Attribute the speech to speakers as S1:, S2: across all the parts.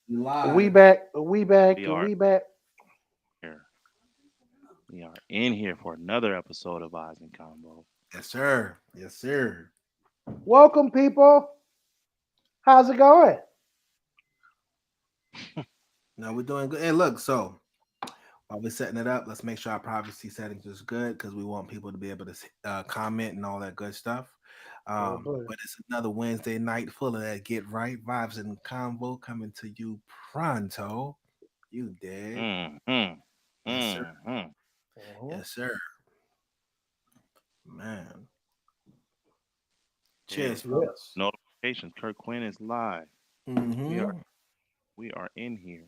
S1: We
S2: We
S1: live.
S2: back. We back.
S3: We are
S2: We back.
S3: here. We are in here for another episode of Eyes and Convo.
S1: Yes, sir. Yes, sir.
S2: Welcome, people. How's it going?
S1: No, we're doing good. Hey, look, so while we're setting it up, let's make sure our privacy settings is good because we want people to be able to comment and all that good stuff.
S2: Oh, buddy.
S1: But it's another Wednesday night full of that get right vibes and convo coming to you pronto. You dig?
S3: Mm-hmm.
S1: Yes, sir.
S3: Mm-hmm.
S2: Mhm.
S1: Yes, sir. Man.
S3: Hey,
S1: Cheers,
S2: Yes.
S1: fellas.
S3: notifications. Kirk Quinn is live. We are
S1: Mm-hmm.
S3: we are in here.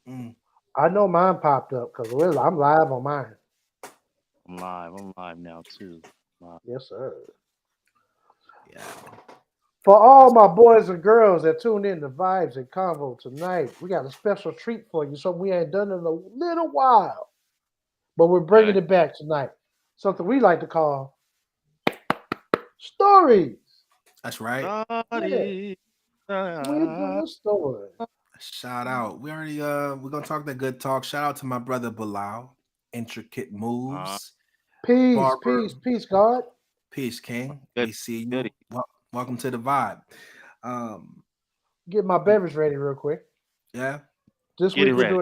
S1: Mm.
S2: I know mine popped up because I'm live on mine.
S3: I'm live. I'm live now too. Live.
S2: Yes, sir.
S1: Yeah.
S2: For all
S1: That's
S2: my boys and girls that tuned in to Vibes and Convo tonight, we got a special treat for you. Something we ain't done in a little while, but we're bringing
S3: Okay.
S2: it back tonight. Something we like to call stories.
S1: that's right.
S2: Yeah,
S3: Started.
S2: we're doing stories.
S1: Shout out. We're gonna talk that good talk. Shout out to my brother Bilal. Intricate
S3: Uh,
S1: moves.
S2: Peace,
S1: Barber.
S2: peace, pease, God.
S1: Peace King.
S3: good.
S1: We see
S3: Good.
S1: you. Welcome to the vibe. Um
S2: Get my beverage ready real quick.
S1: yeah.
S2: This
S3: Get it
S2: week
S3: ready.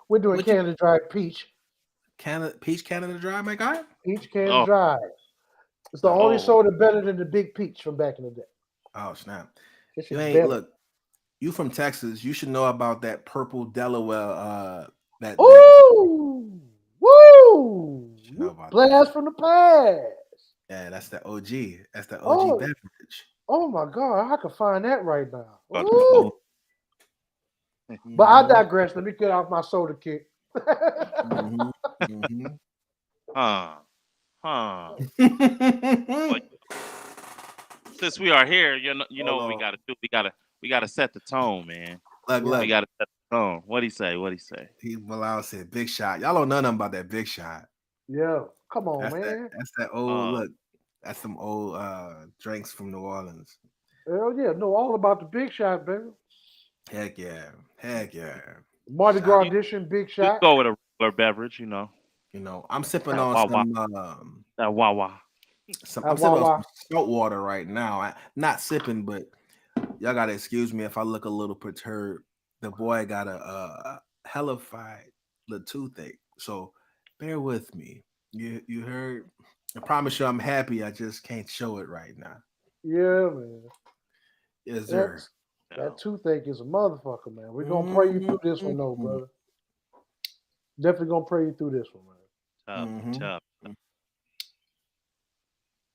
S2: We're doing
S1: What you
S2: Canada Dry Peach.
S1: Canada Peach Canada Dry, my guy?
S2: Peach Canada
S3: Oh,
S2: Dry. It's the
S1: Oh,
S2: only
S3: oh.
S2: soda better than the Big Peach from back in the day.
S1: oh snap.
S2: This
S1: You
S2: is
S1: ain't
S2: better.
S1: look, you from Texas, you should know about that purple Delaware that
S2: Ooh, woo!
S1: you should know about that.
S2: Blast from the past.
S1: Yeah, that's the OG. That's the OG
S2: Oh,
S1: beverage.
S2: oh my God! I can find that right now.
S3: About to
S1: Mm-hmm.
S2: Ooh.
S3: go.
S2: But I
S1: Mm-hmm.
S2: digress. Let me get off my soda kick.
S1: Mm-hmm. Mm-hmm.
S3: Huh. Huh. Well,
S1: Hold
S3: since we are here, you know what we
S1: on.
S3: gotta do. We gotta set the tone, man.
S1: Look,
S2: Yeah.
S3: We
S1: look.
S3: gotta set the tone. What'd he say? What'd he say?
S1: He Bilal said big shot. Y'all don't know nothing about that big shot.
S2: Yeah. Come on,
S1: That's that
S2: man.
S1: that's that old
S3: Uh,
S1: look. That's some old drinks from New Orleans.
S2: Hell yeah. Know all about the big shot, baby.
S1: Heck yeah. Heck yeah.
S2: Mardi Gras
S1: Shot.
S3: you
S2: edition, big
S3: you
S2: shot.
S3: go with a regular beverage, you know.
S1: I'm sipping
S3: That
S1: on
S3: Wawa. That Wawa.
S1: some I'm
S2: That
S1: sipping on some
S2: Wawa.
S1: salt water right now. Not sipping, but y'all gotta excuse me if I look a little perturbed. The boy got a hellified little toothache. So bear with me. You heard? I promise you I'm happy. I just can't show it right now.
S2: Yeah, man.
S1: Yes, sir.
S2: That's that
S3: No.
S2: toothache is a motherfucker, man. We're gonna pray you
S1: Mm-hmm.
S2: through this one, though, brother. Definitely gonna pray you through this one, man.
S3: Tough,
S1: Mm-hmm.
S3: tough.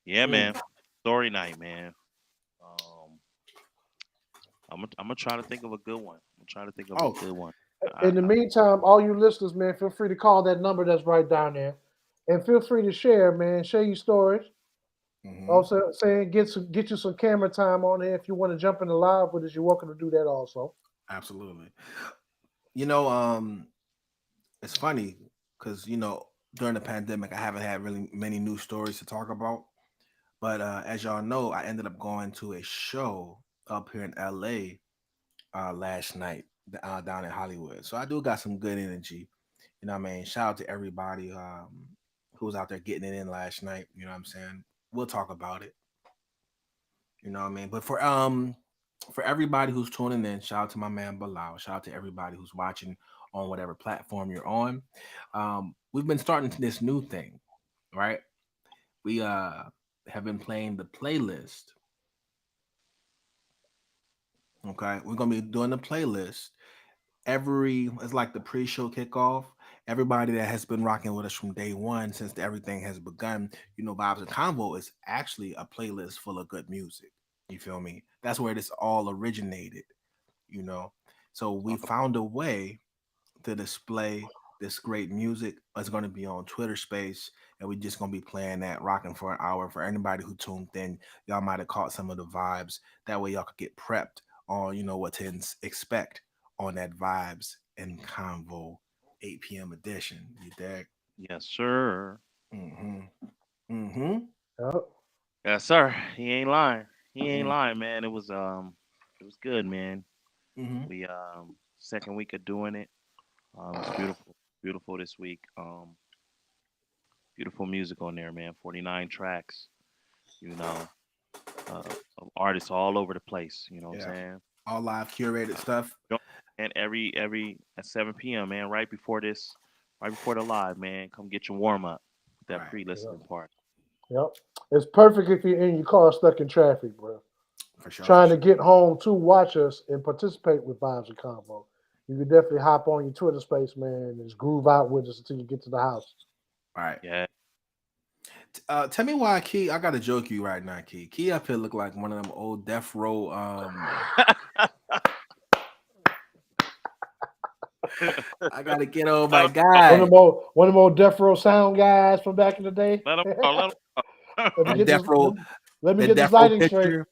S3: Yeah,
S1: Mm.
S3: man. Story night, man. Um, I'm gonna try to think of a good one. I'm gonna try to think of a
S1: Oh,
S3: good one.
S2: In the
S3: I
S2: meantime, all you listeners, man, feel free to call that number that's right down there, and feel free to share, man. Share your stories.
S1: mm-hmm.
S2: Also, saying get you some camera time on there if you want to jump in the live with us. You're welcome to do that also.
S1: Absolutely. You know, it's funny because during the pandemic, I haven't had really many news stories to talk about. But as y'all know, I ended up going to a show up here in LA last night down in Hollywood. So I do got some good energy. You know what I mean? Shout out to everybody who was out there getting it in last night. You know what I'm saying? We'll talk about it. You know what I mean? But for everybody who's tuning in, shout out to my man Bilal. Shout out to everybody who's watching on whatever platform you're on. We've been starting this new thing, right? We have been playing the playlist. Okay, we're gonna be doing the playlist every. It's like the pre-show kickoff. Everybody that has been rocking with us from day one since everything has begun, Vibes and Convo is actually a playlist full of good music. You feel me? That's where this all originated. You know, so we found a way to display this great music. It's going to be on Twitter Space, and we're just going to be playing that, rocking for an hour. For anybody who tuned in, y'all might have caught some of the vibes. That way, y'all could get prepped on what to expect on that vibes and convo 8 p.m. edition. You dig?
S3: yes, sir.
S1: Mm-hmm. Mm-hmm.
S2: Yep.
S3: Yes, sir. He ain't lying. He ain't
S1: Mm-hmm.
S3: lying, man. It was good, man.
S1: Hmm.
S3: We second week of doing it. It's beautiful, beautiful this week. Beautiful music on there, man. 49 tracks. You know, of artists all over the place. You know what
S1: Yeah,
S3: I'm saying?
S1: all live curated
S3: Uh,
S1: stuff.
S3: and every at 7 p.m. man, right before this, right before the live, man, come get your warm up with that
S1: Right,
S3: pre-listening
S2: Yep.
S3: part.
S2: Yep. It's perfect if you're in your car stuck in traffic, bro.
S1: for sure, for
S2: Trying to
S1: sure.
S2: get home to watch us and participate with Vibes and Combo. You can definitely hop on your Twitter space, man, and just groove out with us until you get to the house.
S1: Right.
S3: Yeah,
S1: Tell me why Key. I gotta joke you right now, Key. Key up here look like one of them old death row. I gotta get on my
S3: let 'em go.
S1: guy.
S2: One of the more Death Row sound guys from back in the day.
S3: Let 'em go. Let 'em
S2: let me
S1: That
S2: get
S1: death
S2: this.
S1: row.
S2: Let me
S1: That
S2: get this
S1: death row
S2: lighting straight.
S1: picture.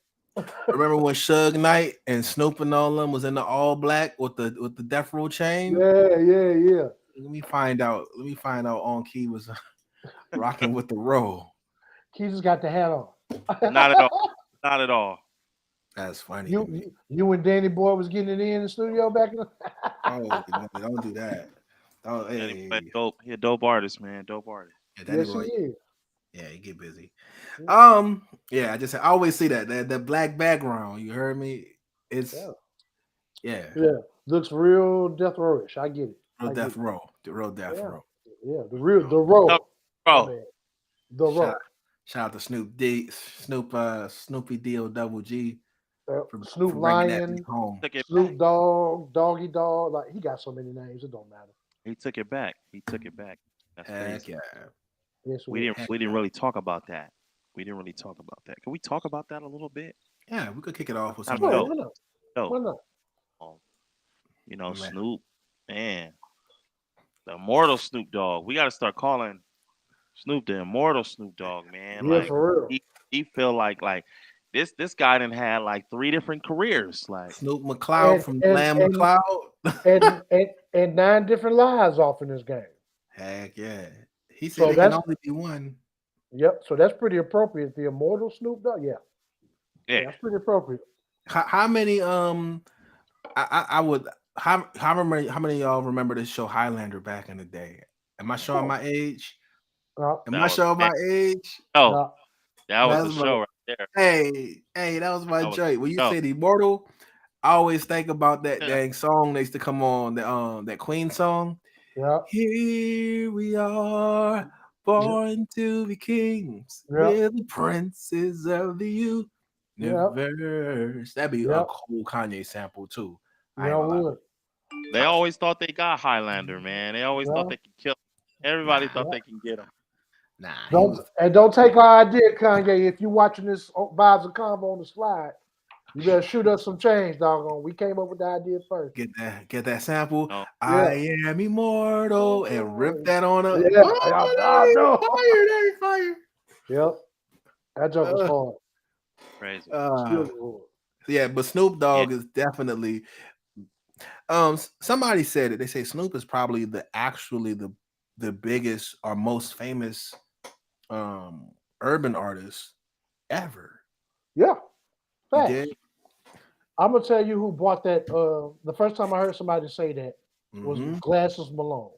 S1: Remember when Suge Knight and Snoop and all them was in the all black with the death row chain?
S2: Yeah, yeah, yeah.
S1: Let me find out. Let me find out. On Key was rocking with the row.
S2: He just got the hat on.
S3: Not at all. Not at all.
S1: That's funny to
S2: you,
S1: me.
S2: you and Danny Boy was getting it in the studio back in the.
S1: Oh, no, don't do that. Oh,
S3: Danny Boy,
S1: hey,
S3: dope. He a dope artist, man. Dope artist.
S1: yeah, Danny
S2: Yes, he
S1: Boy.
S2: is.
S1: Yeah, he get busy.
S2: Yeah,
S1: Yeah, I always see that black background. You heard me? It's yeah,
S2: yeah. Looks real Death Rowish. I get it.
S1: real
S2: I get
S1: death
S2: it.
S1: row, the real death
S2: Yeah,
S1: row.
S2: yeah.
S1: You
S2: The
S1: know,
S3: No,
S2: row. My
S3: bro.
S2: bad. The
S1: shout
S2: row.
S1: shout out to Snoopy D O double G
S2: Snoop
S1: for bringing that
S2: Lion,
S1: home.
S3: Took it back.
S2: Snoop Dogg, Doggy Dog. Like he got so many names. It don't matter.
S3: He took it back. He took it back. That's
S1: Heck
S3: crazy.
S1: yeah,
S2: Yes,
S3: We
S2: Lord.
S3: didn't
S1: heck
S3: we didn't
S1: yeah,
S3: really talk about that. We didn't really talk about that. Can we talk about that a little bit?
S1: yeah. We could kick it off
S3: That's
S1: with
S3: kind
S1: some
S3: of
S1: of
S2: Sure.
S1: that.
S2: Why
S3: dope.
S2: not?
S3: Dope.
S2: Why not?
S3: Um,
S1: Man,
S3: Snoop, man, the immortal Snoop Dogg. We got to start calling Snoop the immortal Snoop Dogg, man.
S2: Yeah,
S3: Like
S2: for real.
S3: he feel like this guy done had like three different careers. Like
S1: Snoop McCloud
S2: And
S1: from
S2: and
S1: Lamb
S2: and
S1: McCloud.
S2: and nine different lives off in this game.
S1: Heck yeah, he said
S2: So
S1: it can
S2: that's
S1: only be one.
S2: yep. So that's pretty appropriate. The immortal Snoop Dogg. Yeah,
S3: yeah,
S2: yeah, that's pretty appropriate.
S1: How many I would how remember how many of y'all remember this show Highlander back in the day? Am I
S2: Of
S1: showing
S2: course.
S1: my age?
S2: No,
S1: Am
S3: that
S1: I
S3: was
S1: showing
S3: man.
S1: my age?
S3: Oh,
S2: no,
S3: that was
S1: That's
S3: the
S2: no.
S1: my
S3: show right there.
S1: hey, that was my
S3: That was
S1: joint. When you
S3: the show.
S1: said immortal, I always think about that dang song that used to come on, that Queen song.
S2: Yeah,
S1: Here we are,
S2: yeah,
S1: born to be kings.
S2: yeah,
S1: We're the princes of the
S2: yeah,
S1: universe. That'd be a
S2: yeah.
S1: cool Kanye sample too. I
S2: Yeah,
S1: ain't
S2: I
S1: gonna lie.
S2: would.
S3: They always thought they got Highlander, man. They always thought
S2: Yeah,
S3: they could kill. Everybody
S1: Nah,
S3: thought
S2: yeah.
S3: they can get him.
S1: nah. He
S2: Don't
S1: was
S2: don't take our idea, Kanye. If you watching this vibes and combo on the slide, you better shoot us some change, doggone. We came up with the idea first.
S1: get that sample.
S3: No,
S2: Yeah.
S1: I am immortal and rip that on up.
S2: Yeah, I
S1: Oh,
S2: know.
S1: that ain't fire.
S2: Yep, that joke was
S1: That ain't
S2: hard.
S3: crazy.
S1: fire.
S2: Still hard.
S1: Yeah, but Snoop
S3: Yeah.
S1: Dogg is definitely somebody said it. They say Snoop is probably the biggest or most famous um urban artist ever.
S2: Yeah,
S1: You
S2: facts.
S1: did?
S2: I'm gonna tell you who brought that. The first time I heard somebody say that was
S1: Mm-hmm.
S2: Glasses Malone.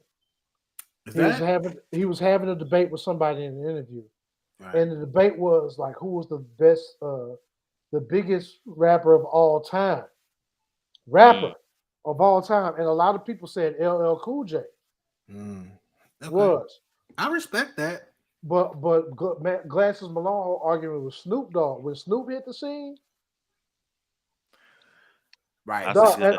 S1: Is that
S2: He was having a debate with somebody in an interview,
S1: right?
S2: and the debate was like who was the best, the biggest rapper of all time,
S3: Mm,
S2: rapper of all time, and a lot of people said LL Cool J
S1: Mm. Okay.
S2: was,
S1: I respect that.
S2: but Glasses Malone arguing with Snoop Dogg when Snoop hit the scene.
S1: Right.
S3: that's a
S2: Dog,
S3: good.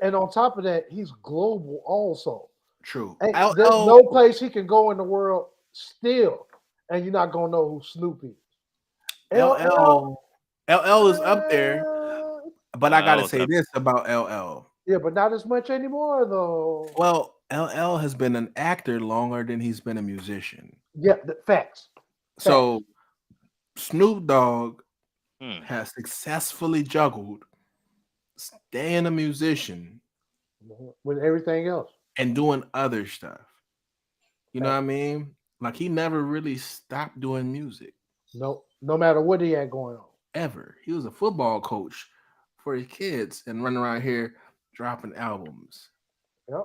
S2: and on top of that, he's global also.
S1: True.
S2: There's
S1: LL
S2: no place he can go in the world still, and you're not gonna know who Snoop is. LL,
S1: LL is up there, but I gotta
S3: Oh,
S1: say this about LL.
S2: yeah, but not as much anymore though.
S1: Well, LL has been an actor longer than he's been a musician.
S2: Yeah, facts, facts.
S1: So Snoop Dogg
S3: hmm.
S1: has successfully juggled staying a musician
S2: With everything else,
S1: and doing other stuff. You know what I
S2: facts.
S1: mean? Like he never really stopped doing music
S2: No, no matter what he had going on.
S1: ever. He was a football coach for his kids and running around here dropping albums.
S2: Yep.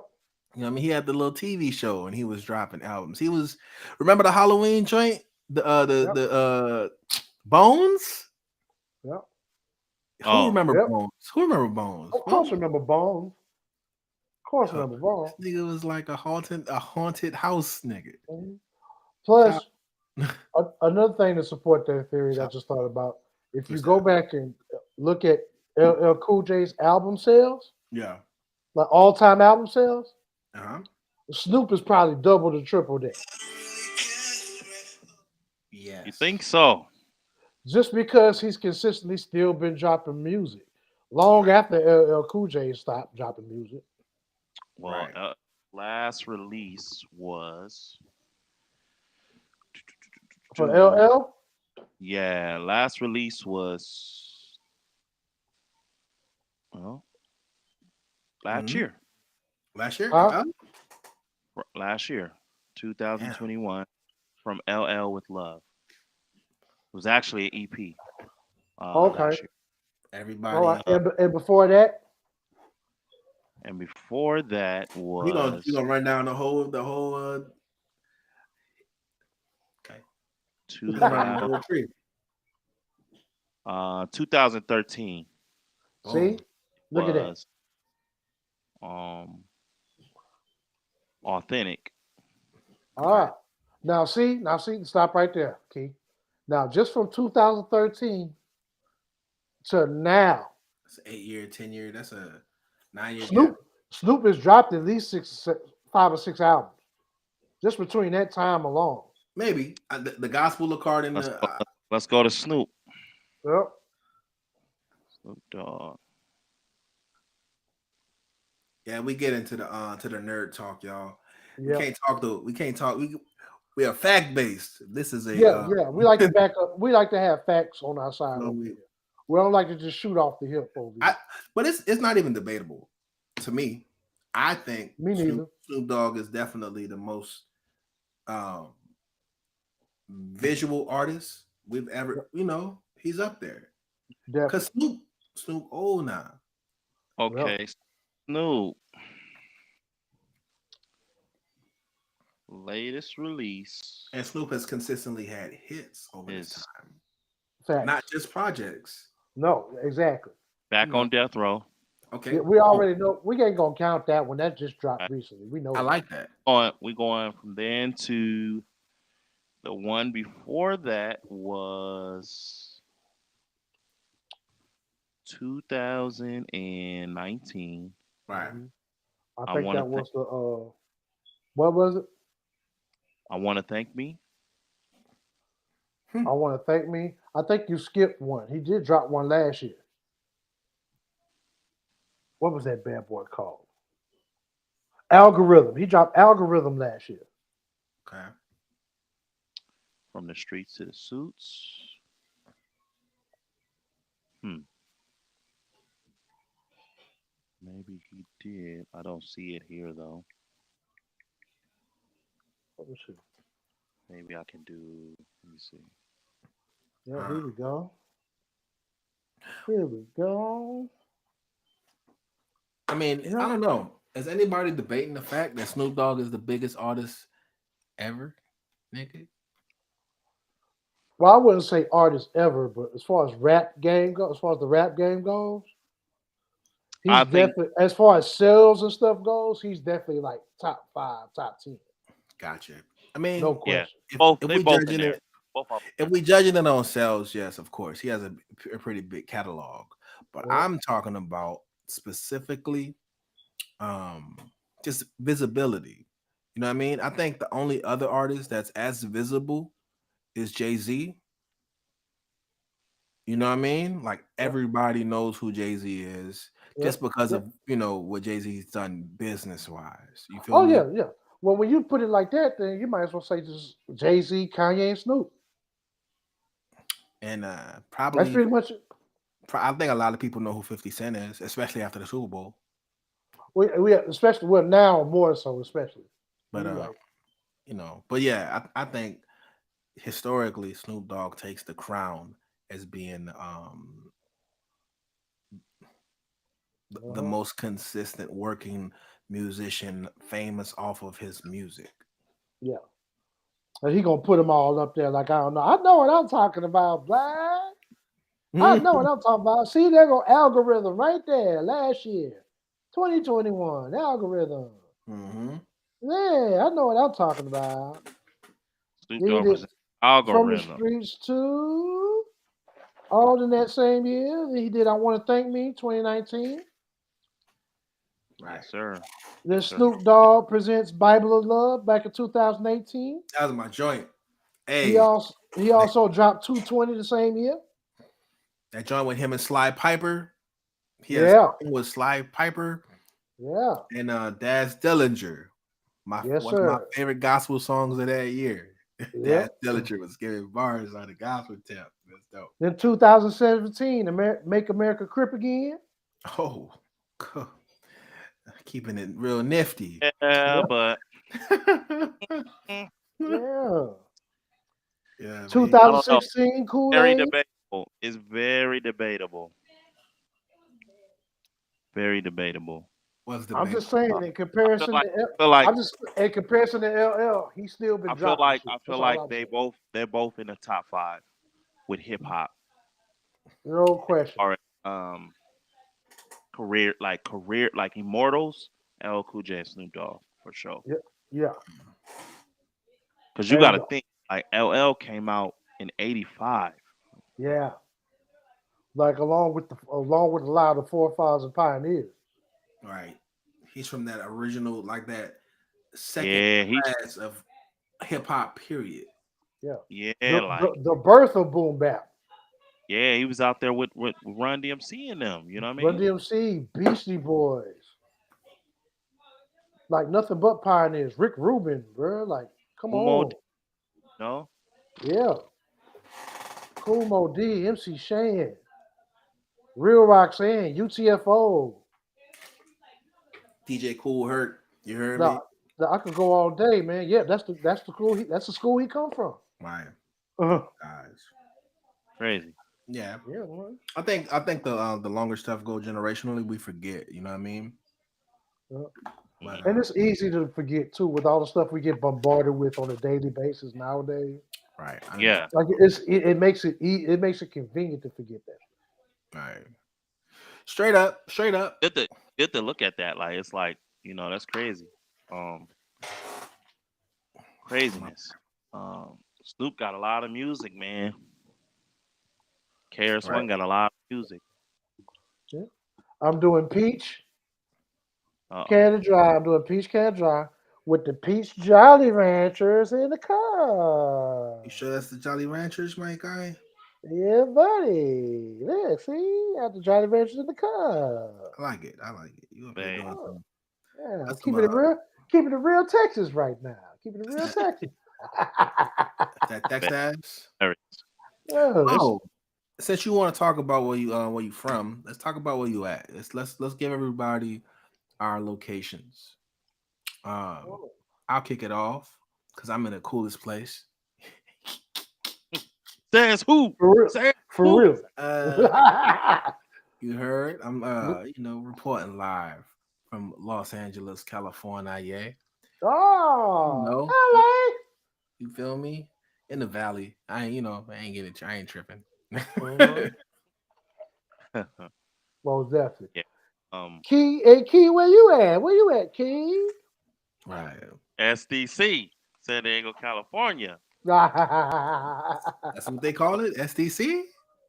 S1: You know, what I mean, he had the little TV show and he was dropping albums. He was remember the Halloween joint,
S2: Yep.
S1: the Bones.
S2: Yep.
S1: Who
S3: Oh,
S1: remember
S2: Yep.
S1: Bones? Who remember Bones?
S2: Of course, remember Bones. Of course,
S1: Huh.
S2: remember Bones.
S1: This nigga was like a haunted house nigga.
S2: Mhm.
S1: Shout,
S2: Plus, another thing to support that theory that I
S1: shout,
S2: just thought about, if you
S1: what's
S2: go
S1: that?
S2: back and look at LL Cool J's album sales,
S1: Yeah.
S2: like all time album sales,
S1: Uh-huh.
S2: Snoop is probably double to triple that.
S3: you
S1: Yes.
S3: think so?
S2: Just because he's consistently still been dropping music long
S1: Right.
S2: after LL Cool J stopped dropping music.
S3: Well,
S1: Right.
S3: last release was
S2: For LL,
S3: yeah. Last release was well last
S1: Hmm.
S3: year.
S1: Last year?
S2: huh?
S3: Last year,
S1: Damn.
S3: 2021, from LL with Love. It was actually an EP
S2: Okay,
S3: last year,
S2: all
S1: Everybody.
S2: right. And before that,
S3: and before that
S1: You
S3: was
S1: gonna run down the whole. Okay. You gonna run down the
S3: 2000,
S1: whole tree.
S3: 2013
S2: see,
S1: Boom.
S2: look at that.
S3: was um authentic.
S2: All
S1: Okay.
S2: right. Now see, stop right there, Keith. Now, just from 2013 to now,
S1: That's an 8 year, 10 year. That's a 9 year gap.
S2: Snoop Snoop has dropped at least 5 or 6 albums just between that time alone.
S1: Maybe the gospel of card in
S3: Let's
S1: the.
S3: go, let's go to Snoop.
S2: Yep.
S3: Snoop Dogg.
S1: Yeah, we get into the nerd talk, y'all. We
S2: Yep.
S1: can't talk though. We can't talk. We are fact based. This is a
S2: Yeah, yeah. We like to back up. We like to have facts on our side
S1: so
S2: over here. We don't like to just shoot off the hip over here.
S1: I but it's not even debatable to me. I think
S2: Me
S1: Snoop
S2: neither.
S1: Snoop Dogg is definitely the most um visual artist we've ever. He's up there because
S2: Definitely.
S1: Snoop old now.
S2: Yep.
S3: Okay, Snoop. Latest release
S1: And Snoop has consistently had hits over this
S3: is
S1: time, not
S2: Facts.
S1: just projects.
S2: No, exactly.
S1: You
S3: back
S1: know,
S3: on death row.
S1: okay,
S2: Yeah, we
S1: boom.
S2: already know we ain't gonna count that one. That just dropped
S3: Right.
S2: recently. We know
S1: I
S2: that.
S1: like that.
S3: We going from then to the one before that was 2019.
S1: Right.
S2: I
S3: I
S2: think
S3: want to
S2: that
S3: thank.
S2: was the what was it?
S3: I want to thank me.
S2: I want to thank me. I think you skipped one. He did drop one last year. What was that bad boy called? Algorithm. He dropped Algorithm last year.
S1: Okay.
S3: From the streets to the suits. Hmm. Maybe he did. I don't see it here though.
S2: Let me see.
S3: Maybe I can do. Let me see.
S2: Yeah,
S1: Uh,
S2: here we go. Here we go.
S1: I mean, I
S2: Yeah.
S1: don't know. Is anybody debating the fact that Snoop Dogg is the biggest artist ever, nigga?
S2: Well, I wouldn't say artist ever, but as far as rap game goes, as far as the rap game goes, he's
S3: I think
S2: definitely as far as sales and stuff goes, he's definitely like top 5, top 10.
S1: Gotcha. I mean,
S2: No
S3: yeah.
S2: question.
S1: if
S3: Both
S1: if
S3: they
S1: we
S3: both in
S1: judging
S3: there.
S1: it,
S3: Both of them
S1: if
S3: there.
S1: we judging it on sales, yes, of course, he has a pretty big catalog. But
S2: Yep.
S1: I'm talking about specifically, um, just visibility. You know what I mean? I think the only other artist that's as visible is Jay-Z. You know what I mean? Like
S2: Yep.
S1: everybody knows who Jay-Z is
S2: Yep.
S1: just because
S2: Yep.
S1: of, what Jay-Z's done business wise. You feel
S2: Oh
S1: me?
S2: yeah, yeah. Well, when you put it like that, then you might as well say just Jay Z, Kanye, and Snoop.
S1: And
S2: That's
S1: probably
S2: pretty much it.
S1: I think a lot of people know who 50 Cent is, especially after the Super Bowl.
S2: We especially well now more so especially.
S1: But
S2: You're right.
S1: but yeah, I think historically Snoop Dogg takes the crown as being the
S2: Uh-huh.
S1: most consistent working musician, famous off of his music.
S2: Yeah. And he gonna put them all up there like I don't know. I know what I'm talking about, Black. I know what I'm talking about. See, there go algorithm right there last year. 2021. Algorithm.
S1: Mm-hmm.
S2: Yeah, I know what I'm talking about.
S3: Snoop
S2: Then he
S3: Dogg
S2: did
S3: presents
S2: From the
S3: algorithm.
S2: Streets to all in that same year. Then he did I Wanna Thank Me 2019.
S1: Right.
S3: Yes, sir.
S2: Then
S3: Yes, sir.
S2: Snoop Dogg presents Bible of Love back in 2018.
S1: That was my joint.
S2: He
S1: Hey,
S2: also he
S1: that,
S2: also dropped 220 the same year.
S1: that joint with him and Sly Piper. He had a
S2: Yeah,
S1: song with Sly Piper
S2: yeah,
S1: and Daz Dillinger.
S2: yes,
S1: One of my
S2: sir.
S1: favorite gospel songs of that year. Daz
S2: Yep.
S1: Dillinger was giving bars on the gospel tip. That's dope.
S2: Then 2017, Make America Crip Again.
S1: Oh, keeping it real nifty.
S3: Yeah,
S2: Yep.
S3: but mm,
S2: Yeah.
S1: Yeah, man.
S3: I don't know.
S2: 2016, Kool
S3: Very
S2: Aid.
S3: debatable. It's very debatable. Very debatable.
S1: What's
S2: I'm just
S1: debatable?
S3: Uh,
S2: saying, in
S3: I feel
S2: comparison
S3: like
S2: to
S3: feel like
S2: I'm just in comparison to LL, he's still been dropping shit.
S3: I feel
S2: That's all
S3: like
S2: I'm saying.
S3: they're both in the top five with hip hop
S2: No
S3: as
S2: question.
S3: far as career like immortals. LL Cool J and Snoop Dogg for sure.
S2: Yeah, yeah.
S3: Because you got
S2: And
S3: to think like LL came out in '85.
S2: yeah, like along with a lot of the forefathers and pioneers.
S1: Right. He's from that original, like that second
S3: Yeah, he
S1: class of hip hop. Period.
S2: Yeah.
S3: yeah like
S2: The birth of boom bap.
S3: yeah he was out there with Run DMC and them. You know what I
S2: Run
S3: mean?
S2: DMC, Beastie Boys, like nothing but pioneers. Rick Rubin, bro. Like, come
S3: Umo,
S2: on.
S3: no,
S2: Yeah. Cool Mo D, MC Shan, Real Roxanne, UTFO.
S1: DJ Cool Hurt. You heard
S2: Nah,
S1: me?
S2: I could go all day, man. Yeah, that's the school he come from.
S1: My
S2: Uh-huh.
S1: guys.
S3: crazy.
S1: Yeah.
S2: Yeah, man.
S1: I think the longer stuff go generationally, we forget. You know what I mean?
S2: Yeah.
S1: But
S3: Hmm.
S2: And it's easy to forget too with all the stuff we get bombarded with on a daily basis nowadays.
S1: right, I understand.
S3: Yeah,
S2: Like it makes it makes it convenient to forget that.
S1: Right. Straight up, straight up.
S3: good to good to look at that. Like it's like that's crazy. Um, craziness. Snoop got a lot of music, man. KRS
S1: Right.
S3: One got a lot of music.
S2: Yeah. I'm doing peach
S3: Uh
S2: candy dry. I'm doing peach candy dry with the peach Jolly Ranchers in the car.
S1: You sure that's the Jolly Ranchers, my guy?
S2: Yeah, buddy. Look, see, I got the Jolly Ranchers in the car.
S1: I like it. I like it. You up there
S3: man.
S1: doing
S2: Oh,
S1: some
S2: yeah, I'm
S1: that's some
S2: keeping it real. Keeping it real Texas right now. Keeping it real
S1: that
S2: Texas.
S1: that
S3: Man,
S1: Texas.
S3: hilarious.
S2: Yes.
S1: Oh, since you want to talk about where you from, let's talk about where you at. Let's give everybody our locations. Um, I'll kick it off because I'm in the coolest place.
S3: Says who?
S2: For real.
S3: Says
S2: For
S3: who?
S2: real.
S1: You heard? I'm reporting live from Los Angeles, California. Yeah, you
S2: Oh,
S1: know, you feel me? In the valley. I ain't tripping.
S2: LA. Most definitely.
S3: Yeah. Um,
S2: Key, hey Key, where you at? Where you at, Key?
S1: Right.
S3: SDC, San Diego, California.
S1: That's what they call it. SDC.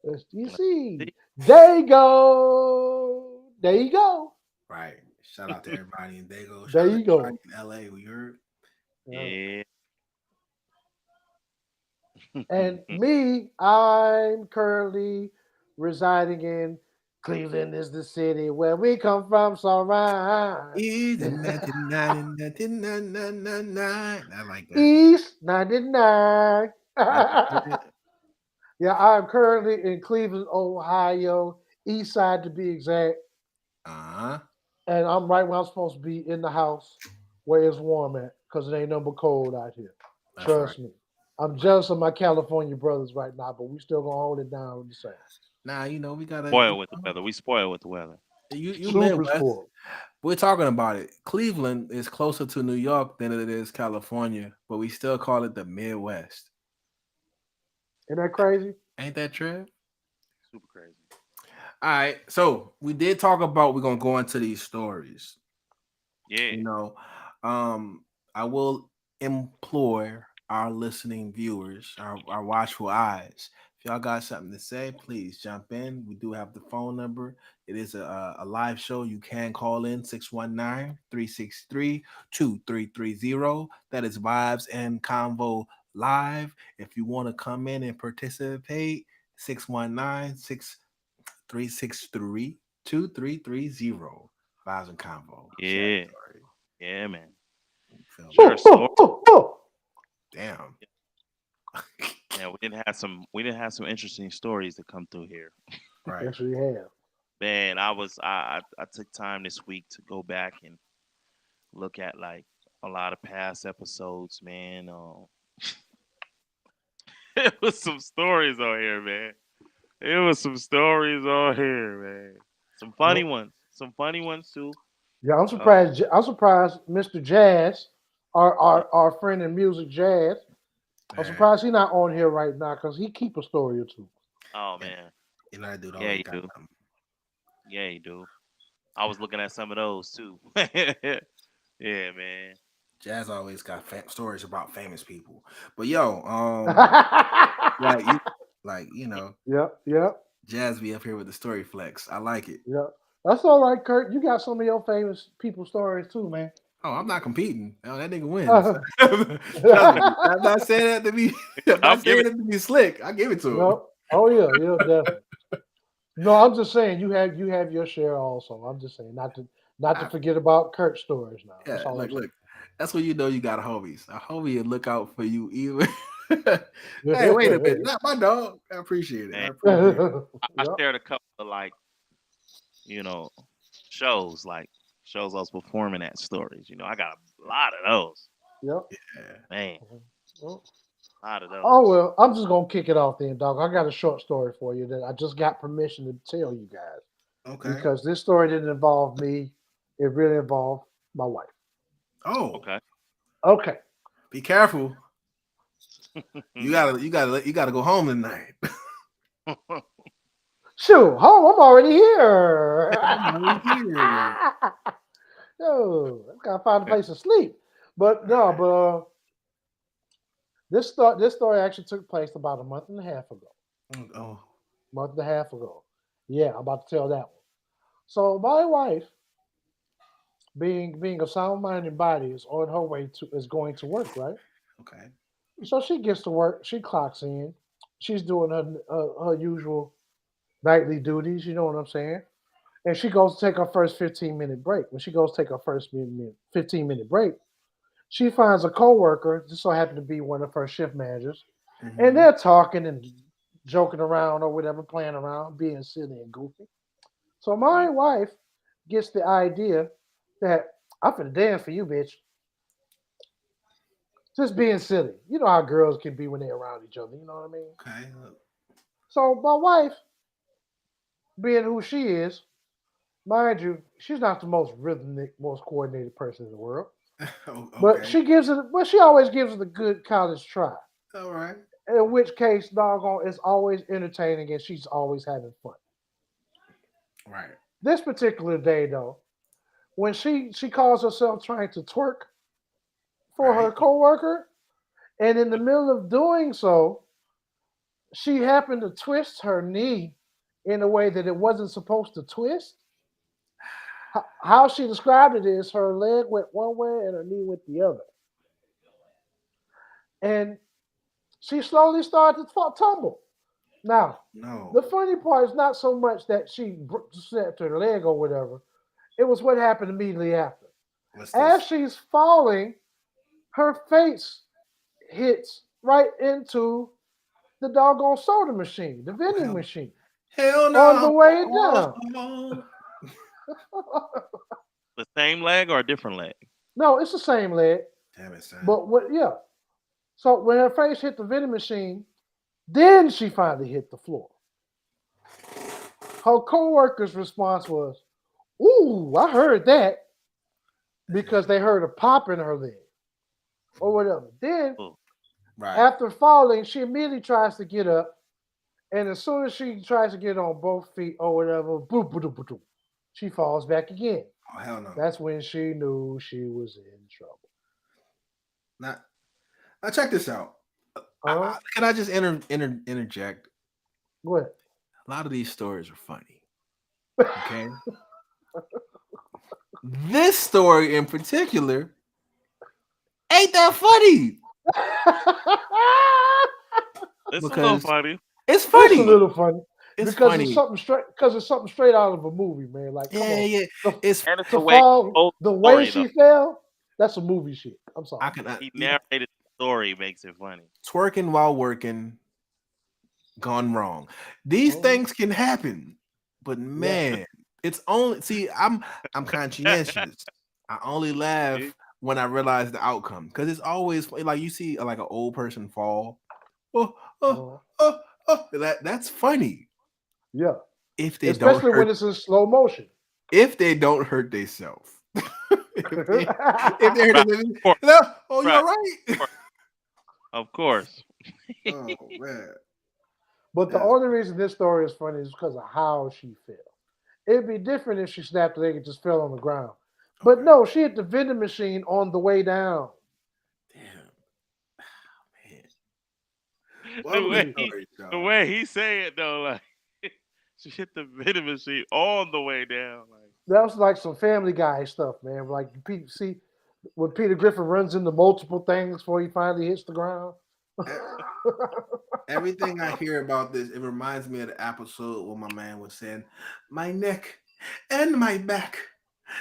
S2: SDC. There you go. There you go.
S1: Right. Shout out to everybody in Dago.
S2: There
S1: Shout out to
S2: you
S1: everybody
S2: go.
S1: in LA. We heard.
S2: Uh,
S3: Yeah.
S2: and me, I'm currently residing in Cleveland is the city where we come from, so right.
S1: Is in 1990, 1999. I like that.
S2: East 99.
S1: That's it.
S2: Yeah, I'm currently in Cleveland, Ohio, east side to be exact.
S1: Uh-huh.
S2: And I'm right where I'm supposed to be in the house where it's warm at because it ain't number cold out here.
S1: That's right.
S2: Trust me. I'm
S1: Right.
S2: jealous of my California brothers right now, but we still gonna hold it down the same.
S1: Now, we gotta,
S3: Spoiled with the weather. We spoiled with the weather.
S1: You
S2: Super
S1: Midwest.
S2: spoiled.
S1: We're talking about it. Cleveland is closer to New York than it is California, but we still call it the Midwest.
S2: Isn't that crazy?
S1: Ain't that true?
S3: Super crazy.
S1: All right. So we did talk about we're gonna go into these stories.
S3: Yeah.
S1: You know, um, I will implore our listening viewers, our watchful eyes. If y'all got something to say, please jump in. We do have the phone number. It is a live show. You can call in 619-363-2330. That is Vibes and Convo Live. If you want to come in and participate, 619-363-2330. Vibes and Convo. Share a
S3: Yeah.
S1: story.
S3: Yeah, man.
S1: You feel me?
S3: Share a story.
S1: Damn.
S3: Yeah, we didn't have some interesting stories to come through here.
S1: Right.
S2: Yes, we have.
S3: Man, I took time this week to go back and look at like a lot of past episodes, man. It was some stories on here, man. It was some stories on here, man. Some funny
S2: Yep.
S3: ones. Some funny ones too.
S2: Yeah, I'm
S3: Uh,
S2: surprised. I'm surprised, Mr. Jazz, our friend in music, Jazz.
S1: All
S2: I'm
S1: right.
S2: surprised he's not on here right now because he keep a story or two.
S3: oh
S1: Yeah.
S3: man.
S1: You know that dude
S3: Yeah,
S1: always
S3: you
S1: got
S3: do.
S1: something.
S3: Yeah, you do. I was looking at some of those too. Yeah, man.
S1: Jazz always got stories about famous people. But yo, like you, like
S2: Yep, yep,
S1: Jazz be up here with the story flex. I like it.
S2: yep. That's all right, Kurt. You got some of your famous people stories too, man.
S1: Oh, I'm not competing. Oh, that nigga wins. Trust me. I'm not saying that to be. I'm
S3: I'm
S1: not
S3: giving.
S1: saying it to be slick. I give it to him.
S2: No. Oh yeah, yeah, definitely. No, I'm just saying you have your share also. I'm just saying not to
S1: I,
S2: forget about Kurt's stories now. That's
S1: yeah,
S2: all I'm
S1: look,
S2: saying.
S1: look. That's when you know you got homies. A homie will look out for you even. Hey, wait a minute. Not my dog. I appreciate it. I
S3: Man,
S1: appreciate it.
S3: I
S2: Yep.
S3: shared a couple of like you know shows like shows I was performing at stories. I got a lot of those.
S2: Yep.
S1: Yeah.
S3: Man,
S2: Well,
S3: a lot of
S2: oh
S3: those.
S2: well, I'm just gonna kick it off then, dog. I got a short story for you that I just got permission to tell you guys
S1: Okay.
S2: because this story didn't involve me. It really involved my wife.
S1: Oh,
S3: Okay.
S2: Okay.
S1: be careful. You gotta go home tonight.
S2: Shoot, home, I'm already here.
S1: I'm already here.
S2: Oh, I gotta find a place to sleep. But
S1: All
S2: no,
S1: right.
S2: but this story actually took place about a month and a half ago.
S1: Oh,
S2: Month and a half ago. Yeah, I'm about to tell that one. So my wife, being a sound minded body, is on her way to is going to work, right?
S1: okay.
S2: So she gets to work, she clocks in, she's doing her usual nightly duties, you know what I'm saying? And she goes to take her first 15-minute break. When she goes to take her first 15-minute break, she finds a coworker, just so happened to be one of her shift managers, and
S1: Mm-hmm.
S2: they're talking and joking around or whatever, playing around, being silly and goofy. So my wife gets the idea that I'm finna dance for you, bitch. Just being silly. You know how girls can be when they're around each other. You know what I mean?
S1: Okay.
S2: So my wife, being who she is, mind you, she's not the most rhythmic, most coordinated person in the world. But
S1: Okay.
S2: she always gives it a good college try.
S1: All right.
S2: In which case, doggone, it's always entertaining and she's always having fun.
S1: Right.
S2: This particular day, though, when she calls herself trying to twerk for her
S1: Right.
S2: coworker, and in the middle of doing so, she happened to twist her knee in a way that it wasn't supposed to twist. How she described it is her leg went one way and her knee went the other. And she slowly started to tumble. Now,
S1: No.
S2: the funny part is not so much that she set her leg or whatever, it was what happened immediately after.
S1: What's
S2: As
S1: this?
S2: she's falling, her face hits right into the doggone soda machine, the
S1: Oh,
S2: vending
S1: hell,
S2: machine,
S1: hell
S2: on the
S1: no.
S2: way
S1: Oh,
S2: down.
S1: oh.
S3: The same leg or a different leg?
S2: No, it's the same leg,
S1: Damn it, son.
S2: but what? Yeah. So when her face hit the vending machine, then she finally hit the floor. Her co-worker's response was, Ooh, I heard that because they heard a pop in her leg or whatever. Then
S3: Oh,
S1: Right.
S2: after falling, she immediately tries to get up, and as soon as she tries to get on both feet or whatever, boop, boop, boop, boop, she falls back again.
S1: Oh hell no.
S2: That's when she knew she was in trouble.
S1: Not. Now check this out.
S2: Huh?
S1: Can I just interject?
S2: Go ahead.
S1: A lot of these stories are funny. Okay. This story in particular ain't that funny
S3: it's a little
S1: because
S3: funny.
S1: it's
S2: It's a
S1: funny.
S2: little funny
S1: It's
S2: because it's
S1: funny.
S2: something straight. Because it's something straight out of a movie, man. Like, come
S1: Yeah,
S2: on,
S1: yeah.
S2: to,
S1: It's
S3: And it's
S2: to
S3: the way he
S2: fall
S3: told
S2: the
S3: the
S2: way
S3: story, though.
S2: she fell, that's a movie shit. I'm
S1: I
S2: sorry.
S1: can
S3: He
S1: you know
S3: narrated the story, makes it funny.
S1: twerking while working gone wrong. These
S2: Mhm.
S1: things can happen, but
S2: Yeah.
S1: man, it's only see. I'm conscientious. I only laugh when I realize the outcome because it's always like you see like an old person fall. Oh, oh,
S2: Uh-huh.
S1: that's funny
S2: Yeah.
S1: if they don't
S2: Especially
S1: hurt
S2: when it's in slow motion.
S1: if they don't hurt themselves. If they hurt
S3: Right.
S1: themselves,
S3: Of course.
S1: no, oh, you're
S3: Right.
S1: right.
S3: Of course. Of course.
S1: Oh man,
S2: But the
S1: that's
S2: only reason this story is funny is because of how she fell. It'd be different if she snapped a leg and just fell on the ground. But
S1: okay.
S2: no, she hit the vending machine on the way down.
S1: Damn, man. What
S3: the
S1: was
S3: way
S2: Yeah.
S3: he
S1: story,
S3: the
S1: dog?
S3: way he say it though, like she hit the vending machine on the way down. Like
S2: That was like some Family Guy stuff, man. Like see when Peter Griffin runs into multiple things before he finally hits the ground.
S1: E- Everything I hear about this, it reminds me of the episode where my man was saying, "My neck and my back,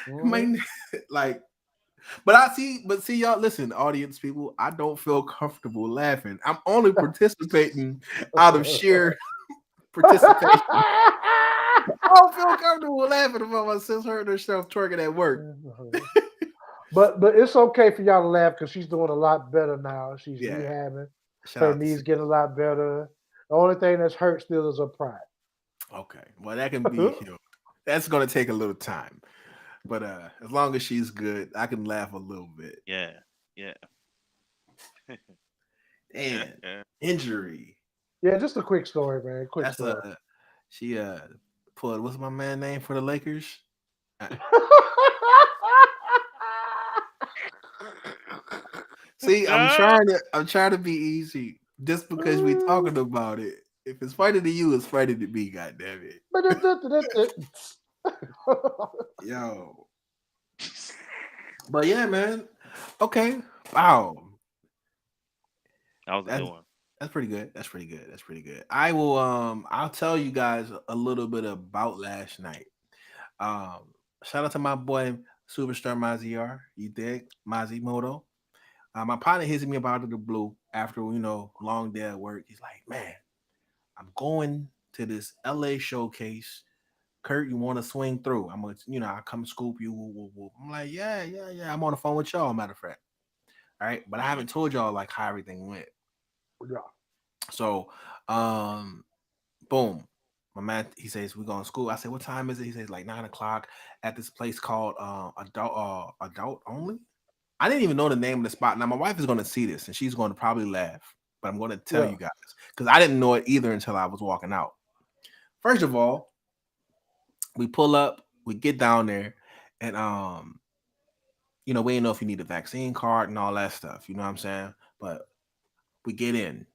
S1: my
S2: Mhm.
S1: neck." like." But see, y'all. Listen, audience people, I don't feel comfortable laughing. I'm only participating out of sheer participation. I don't feel comfortable laughing about my sis hurting herself twerking at work.
S2: But it's okay for y'all to laugh because she's doing a lot better now. She's
S1: Yeah,
S2: rehabbing.
S1: shout
S2: Her
S1: out to
S2: knees
S1: sis.
S2: getting a lot better. The only thing that's hurt still is her pride.
S1: Okay, well that can be, that's gonna take a little time. But as long as she's good, I can laugh a little bit.
S3: yeah, yeah, yeah,
S1: And
S3: yeah.
S1: injury.
S2: Yeah, just a quick story, man. Quick
S1: That's
S2: story.
S1: she pulled what's my man name for the Lakers? Uh, See,
S3: Ah,
S1: I'm trying to be easy just because we talking about it. If it's funny to you, it's funny to me, god damn it. Yo. But yeah, man. Okay. Wow.
S3: that was a good
S1: That's
S3: one.
S1: that's pretty good. That's pretty good. That's pretty good. I'll tell you guys a little bit about last night. Um Shout out to my boy Superstar Maziar. You dig? Mazimoto. My partner hits me about it the blue after long day at work. He's like, "Man, I'm going to this LA showcase. Kurt, you want to swing through? I'm gonna, I come scoop you." Woo, woo, woo. I'm like, "Yeah, yeah, yeah." I'm on the phone with y'all. Matter of fact, all right. But I
S3: Hmm.
S1: haven't told y'all like how everything went.
S2: Yeah.
S1: So, um, boom. My man, he says we going to school. I said, "What time is it?" He says like 9 o'clock at this place called Adult Only. I didn't even know the name of the spot. Now my wife is going to see this and she's going to probably laugh, but I'm going to tell
S2: Yeah.
S1: you guys because I didn't know it either until I was walking out. First of all, we pull up, we get down there, and we didn't know if you need a vaccine card and all that stuff. You know what I'm saying? But we get in.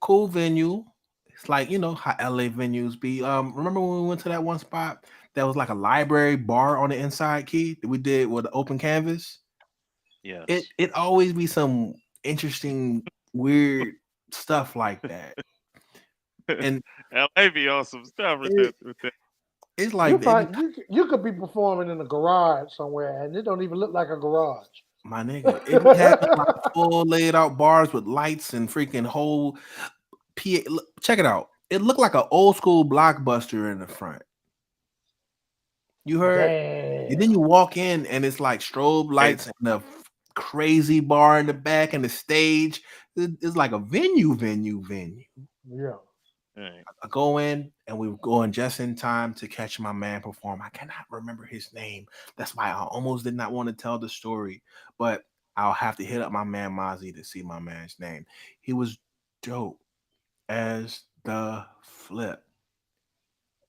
S1: Cool venue. It's like how LA venues be. Remember when we went to that one spot that was like a library bar on the inside key that we did with the open canvas? It
S3: Yes.
S1: it always be some interesting, weird stuff like that. And
S3: LA be on some stuff with
S1: it,
S3: that. With that.
S1: it's
S2: You
S1: like every
S2: find you could be performing in a garage somewhere and it don't even look like a garage.
S1: my nigga, it be having like full laid out bars with lights and freaking whole check it out. It looked like an old school blockbuster in the front. You heard? And then
S2: Damn.
S1: you walk in and it's like strobe
S3: Hey,
S1: lights and the crazy bar in the back and the stage. It's like a venue.
S2: Yeah.
S3: Right.
S1: I go in and we were going just in time to catch my man perform. I cannot remember his name. That's why I almost did not want to tell the story, but I'll have to hit up my man Mozzie to see my man's name. He was dope as the flip.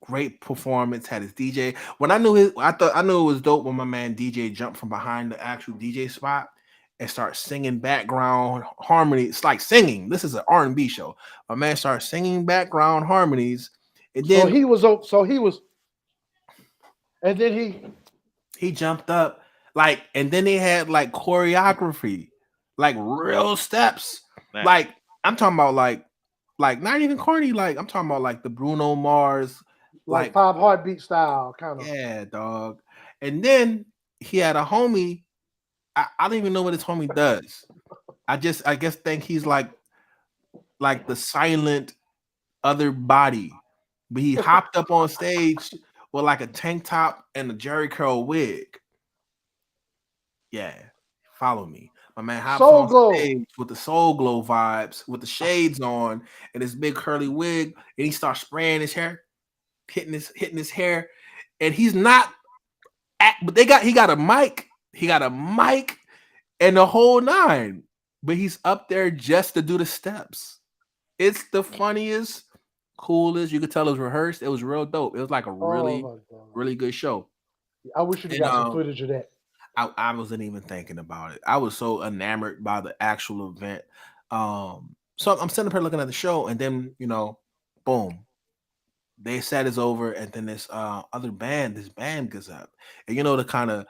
S1: Great performance. Had his DJ. When I knew I knew it was dope when my man DJ jumped from behind the actual DJ spot and start singing background harmony. It's like singing. This is an R&B show. My man starts singing background harmonies, and
S2: So
S1: then
S2: he was. So he was, and then he.
S1: he jumped up like, and then they had like choreography, like real steps.
S3: Nice.
S1: Like I'm talking about like not even corny. Like I'm talking about like the Bruno Mars,
S2: Like
S1: like
S2: Five Heartbeat style, kind of.
S1: yeah, dog. And then he had a homie. I don't even know what his homie does. I guess think he's like the silent other body. But he hopped up on stage with like a tank top and a Jerry curl wig. Yeah, follow me. My man hops
S2: Soul
S1: on
S2: Glow.
S1: stage with the Soul Glow vibes, with the shades on and his big curly wig, and he starts spraying his hair, hitting his hair, and he's not. But he got a mic. He got a mic and the whole nine. But he's up there just to do the steps. It's the funniest, coolest. You could tell it was rehearsed. It was real dope. It was like a
S2: Oh
S1: really,
S2: my god!
S1: really good show.
S2: I wish you'd have
S1: And
S2: got some footage of that.
S1: I wasn't even thinking about it. I was so enamored by the actual event. So I'm sitting up here looking at the show, and then boom, they said it's over, and then this band gets up, and the kind of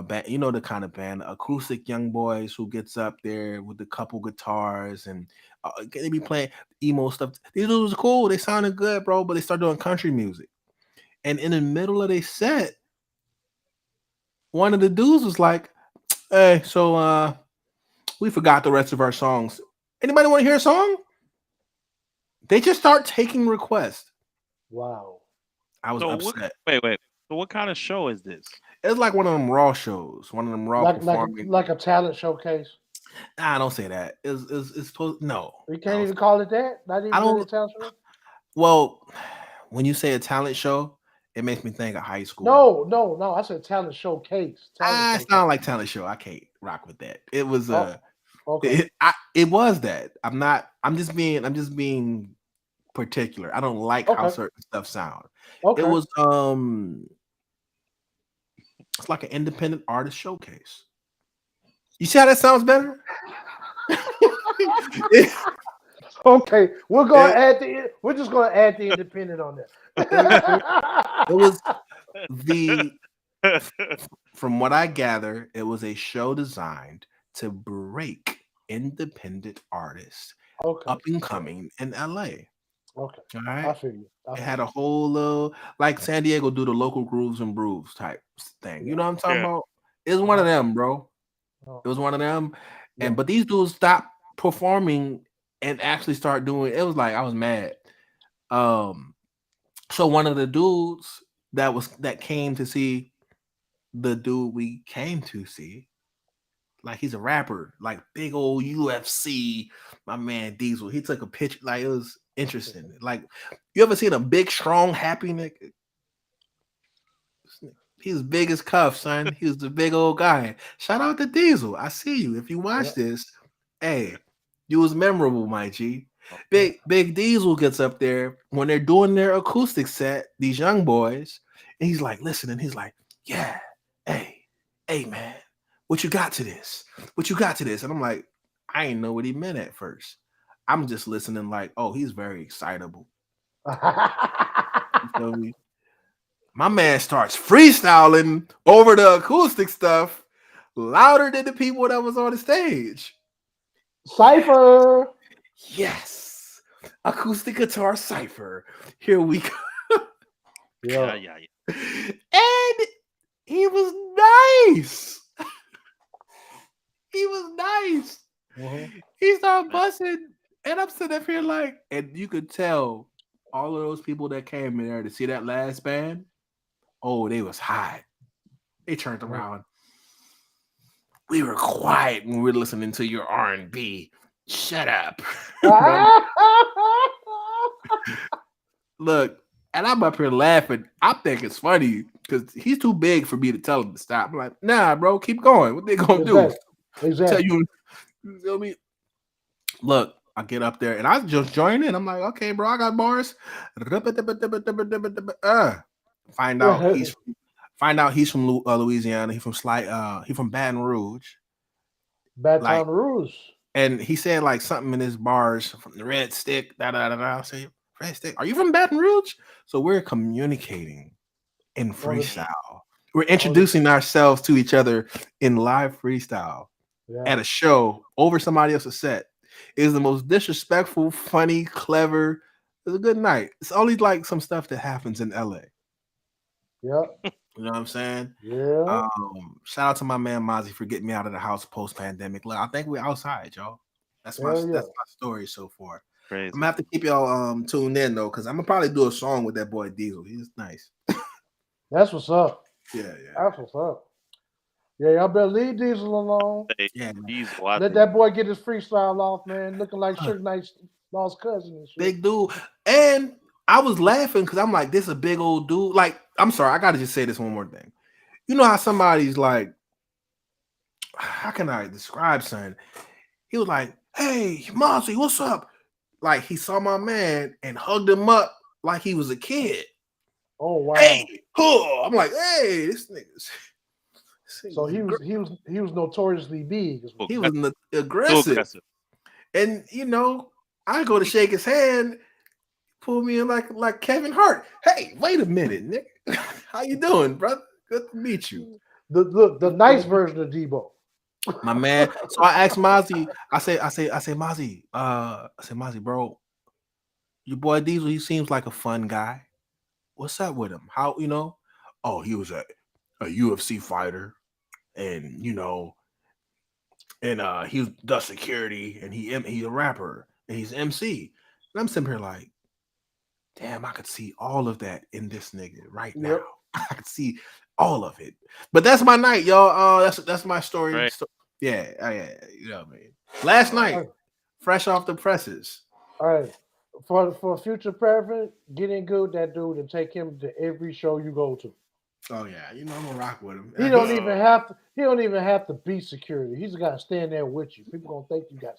S1: band, the kind of band, acoustic young boys who gets up there with a couple guitars and they be playing emo stuff. These dudes are cool. They sounded good, bro, but they start doing country music, and in the middle of their set, one of the dudes was like, "Hey, so we forgot the rest of our songs. Anybody want to hear a song?" They just start taking requests.
S2: Wow.
S1: I was
S3: So what?
S1: upset.
S3: Wait. So what kind of show is this?
S1: It's like one of them raw shows, one of them raw
S2: Like
S1: performing.
S2: like a talent showcase.
S1: Nah, don't say that. It's supposed no.
S2: We
S1: I
S2: can't
S1: don't.
S2: even call it that. Not
S1: I
S2: even really a
S1: don't.
S2: talent show.
S1: Well, when you say a talent show, it makes me think of high school.
S2: No, no, no. I said talent showcase. Talent
S1: It
S2: showcase.
S1: sound like talent show. I can't rock with that. It was
S2: Oh, okay,
S1: it was that. I'm not. I'm just being particular. I don't like how
S2: okay,
S1: certain stuff sound. It
S2: okay.
S1: was it's like an independent artist showcase. You see how that sounds better? it,
S2: Okay, we're gonna
S1: it,
S2: add the. We're just gonna add the independent on
S1: it
S2: there.
S1: was the from what I gather, it was a show designed to break independent artists
S2: Okay,
S1: up and coming in LA.
S2: okay.
S1: All
S2: I
S1: right.
S2: feel you. I
S1: It
S2: feel
S1: had
S2: you.
S1: a whole little like San Diego do the local grooves and grooves type thing. You
S2: Yeah.
S1: know what I'm talking
S3: Yeah.
S1: about? It was
S2: Uh
S1: one of
S2: huh.
S1: them, bro.
S2: Oh,
S1: It was one of them.
S2: yeah.
S1: And but these dudes stopped performing and actually start doing it was like I was mad. Um so one of the dudes that came to see the dude we came to see, like he's a rapper, like big old UFC, my man Diesel. He took a picture, like it was interesting. Like you ever seen a big, strong, happy nigga? He's big as cuff, son. He was the big old guy. Shout out to Diesel. I see you. If you
S2: Yeah.
S1: watch this, hey, you was memorable, my G.
S2: Yeah.
S1: Big Diesel gets up there when they're doing their acoustic set, these young boys, and he's like listening. He's like, yeah, hey, man, what you got to this? What you got to this? And I'm like, I ain't know what he meant at first. I'm just listening like, oh, he's very excitable. You feel me? My man starts freestyling over the acoustic stuff louder than the people that was on the stage. Yeah,
S2: Cipher.
S1: yes. Acoustic guitar cipher. Here we go.
S3: Yeah.
S2: Yeah.
S3: Yeah. Yeah.
S1: And he was nice. He was nice.
S2: Mhm.
S1: He started
S3: Man.
S1: busting. And I'm sitting up here like, and you could tell all of those people that came in there to see that last band, oh, they was hot. They turned
S2: Mhm.
S1: around. We were quiet when we were listening to your R&B. Shut up. My- Look, and I'm up here laughing. I think it's funny because he's too big for me to tell him to stop. I'm like, nah, bro, keep going. What they gonna do?
S2: Exactly.
S1: Tell
S2: Exactly.
S1: you feel me? Look, I get up there and I just join in. I'm like, okay, bro, I got bars. Find out he's Louisiana. He from Baton Rouge. Like,
S2: Baton Rouge.
S1: and he said like something in his bars from the Red Stick. Da da da da. I say, Red Stick, are you from Baton Rouge? So we're communicating in
S2: On the
S3: Mm.
S1: freestyle. We're
S2: on the
S1: introducing ourselves to each other in live freestyle
S2: yeah.
S1: at a show over somebody else's set. It is the most disrespectful, funny, clever. It was a good night. It's only like some stuff that happens in LA.
S2: Yeah.
S1: You know what I'm saying?
S2: Yeah.
S1: Shout out to my man Mozzie for getting me out of the house post pandemic. Look, I think we're outside, y'all.
S2: Hell
S1: That's
S2: yeah.
S1: my story so far. I'm
S3: Crazy.
S1: gonna have to keep y'all tuned in though, because I'm gonna probably do a song with that boy Diesel. He's nice.
S2: That's what's up.
S1: Yeah, yeah,
S2: That's what's up. Yeah, y'all better leave Diesel alone.
S3: Hey,
S1: yeah. Man.
S3: Diesel, I
S2: Let
S3: think.
S2: that boy get his freestyle off, man. Looking like
S1: Huh,
S2: Suge Knight's lost cousin and shit.
S1: big dude. And I was laughing because I'm like, this is a big old dude. Like, I'm sorry, I gotta just say this one more thing. You know how somebody's like, how can I describe something? He was like, "Hey, Mozzie, what's up?" Like he saw my man and hugged him up like he was a kid.
S2: Oh
S1: Hey,
S2: wow.
S1: huh. I'm like, hey, this
S2: So
S1: nigga's aggra-
S2: he was notoriously big.
S3: Too
S1: he
S3: aggressive.
S1: was
S3: Too
S1: aggressive,
S3: aggressive.
S1: and I go to shake his hand, pull me in like Kevin Hart. Hey, wait a minute, nigga, how you doing, brother? Good to meet you.
S2: The
S1: You feel
S2: nice
S1: me?
S2: version of Debo.
S1: My man. So I asked Mozzie. I say, Mozzie. I say, Mozzie, bro, your boy Diesel. He seems like a fun guy. What's up with him? How Oh, he was a UFC fighter, and he does security, and he's a rapper, and he's MC. And I'm sitting here like, damn, I could see all of that in this nigga right now.
S2: Yep.
S1: I could see all of it. But that's my night, y'all. That's my story.
S3: Right.
S1: So, yeah, yeah, you know what I mean. Last
S3: I like
S1: night,
S2: All
S1: fresh off the presses.
S2: right. For future preference, get in good with that dude and take him to every show you go to.
S1: Oh yeah, I'm gonna rock with him.
S2: He don't
S1: He's
S2: even have to. He don't even have to be security. He's got to stand there with you. People gonna think you got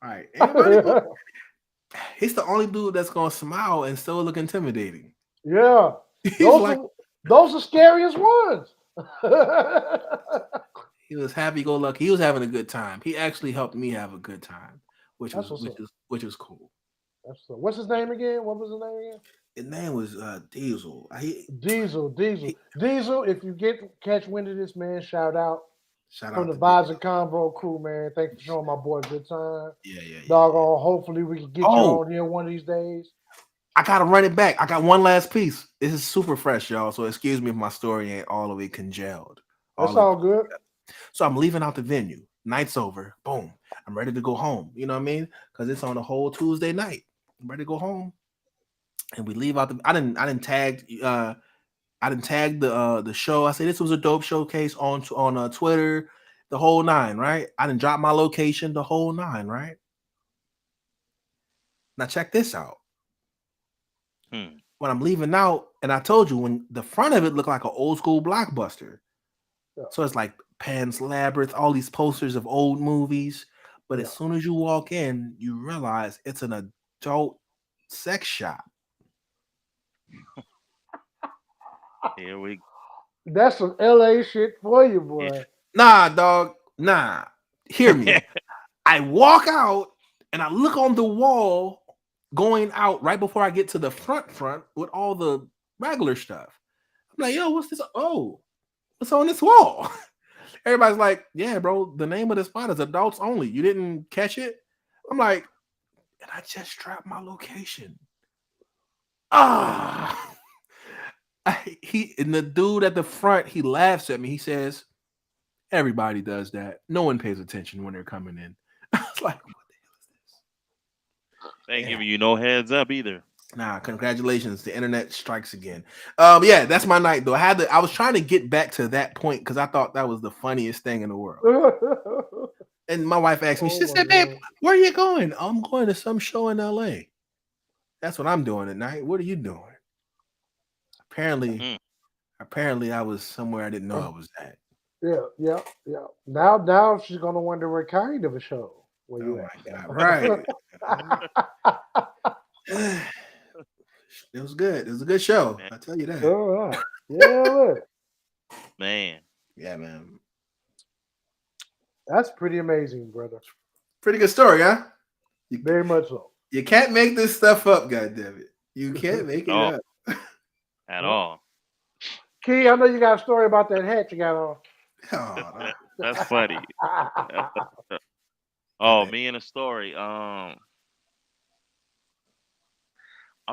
S1: all right. Anybody go?
S2: security.
S1: He's the only dude that's gonna smile and still look intimidating.
S2: Yeah,
S1: He's
S2: those
S1: like
S2: are those are scariest ones.
S1: he was happy go lucky. He was having a good time. He actually helped me have a good time, which
S2: That's
S1: was
S2: what's up.
S1: which was cool.
S2: What's his name again? What was his name again?
S1: His name was Diesel.
S2: Diesel.
S1: He
S2: Diesel. If you catch wind of this, man, shout out
S1: shout
S2: from
S1: out
S2: the
S1: to Diesel.
S2: Vibes and Convo crew, man. Thanks for showing my boy a good time.
S1: Yeah, yeah, yeah, yeah.
S2: Doggone. Hopefully we can get you
S1: Oh,
S2: on here one of these days.
S1: I gotta run it back. I got one last piece. This is super fresh, y'all. So excuse me if my story ain't all the way congealed. All
S2: That's
S1: the
S2: all good.
S1: So I'm leaving out the venue. Night's over. Boom. I'm ready to go home. You know what I mean? Because it's on a whole Tuesday night. I'm ready to go home. And we leave out the I didn't tag the show. I said this was a dope showcase on Twitter, the whole nine, right? I didn't drop my location, the whole nine, right? Now check this out.
S3: Hmm.
S1: When I'm leaving out, and I told you when the front of it looked like an old school blockbuster.
S2: Yeah.
S1: So it's like Pan's Labyrinth, all these posters of old movies. But as
S2: Yeah.
S1: soon as you walk in, you realize it's an adult sex shop.
S3: Here we
S2: That's some LA shit for you,
S3: yeah.
S2: boy.
S1: Nah, dog. Nah. Hear me. I walk out and I look on the wall going out right before I get to the front with all the regular stuff. I'm like, yo, what's this? Oh, what's on this wall? Everybody's like, yeah, bro, the name of the spot is adults only. You didn't catch it? I'm like, and I just dropped my location. Ah. He and the dude at the front, he laughs at me. He says, everybody does that. No one pays attention when they're coming in. I was like, what the hell is
S3: They ain't
S1: this?
S3: giving you no heads up either.
S1: Nah, congratulations. The internet strikes again. Yeah, that's my night though. I was trying to get back to that point because I thought that was the funniest thing in the world. And my wife asked me, she
S2: Oh my
S1: said, babe,
S2: god.
S1: where are you going? I'm going to some show in LA. That's what I'm doing at night. What are you doing? Apparently,
S3: Mm.
S1: apparently, I was somewhere I didn't know I
S2: Uh,
S1: was at.
S2: yeah, yeah, yeah. Now she's gonna wonder what kind of a show were
S1: Oh
S2: you
S1: my God! Right.
S2: at.
S1: It was good. It was a good show.
S3: Man,
S1: I tell you that.
S2: All right. Yeah, look,
S3: man.
S1: Yeah, man.
S2: that's pretty amazing, brother.
S1: Pretty good story, huh? You
S2: Very much so.
S1: you can't make this stuff up, goddammit. You can't make it
S3: Oh,
S1: up.
S3: at
S2: Well,
S3: all.
S2: Key, I know you got a story about that hat you got on.
S1: Oh,
S3: That's funny. Oh,
S1: that-
S3: me and a story. I'm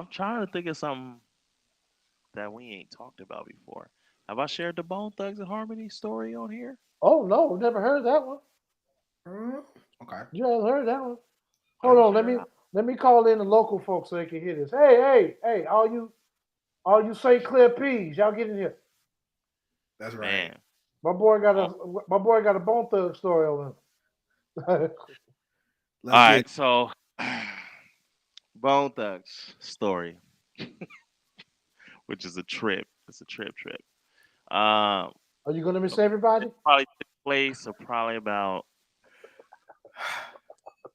S3: trying to think of something that we ain't talked about before. Have I shared the Bone Thugs and Harmony story on here?
S2: Oh no, never heard that one.
S1: Mm, okay.
S2: You haven't heard that one.
S3: I
S2: Hold
S3: ain't
S2: on, let
S3: shared.
S2: me let me call in the local folks so they can hear this. Hey, all you St. Clair peas, y'all get in here.
S1: That's right.
S3: Man.
S2: My boy got
S3: Oh,
S2: a my boy got a bone thug story on him.
S1: Let's
S3: all
S1: get
S3: right. So, Bone Thugs story, which is a trip. It's a trip. Um,
S2: Are you gonna miss
S3: okay,
S2: everybody?
S3: it probably took place probably about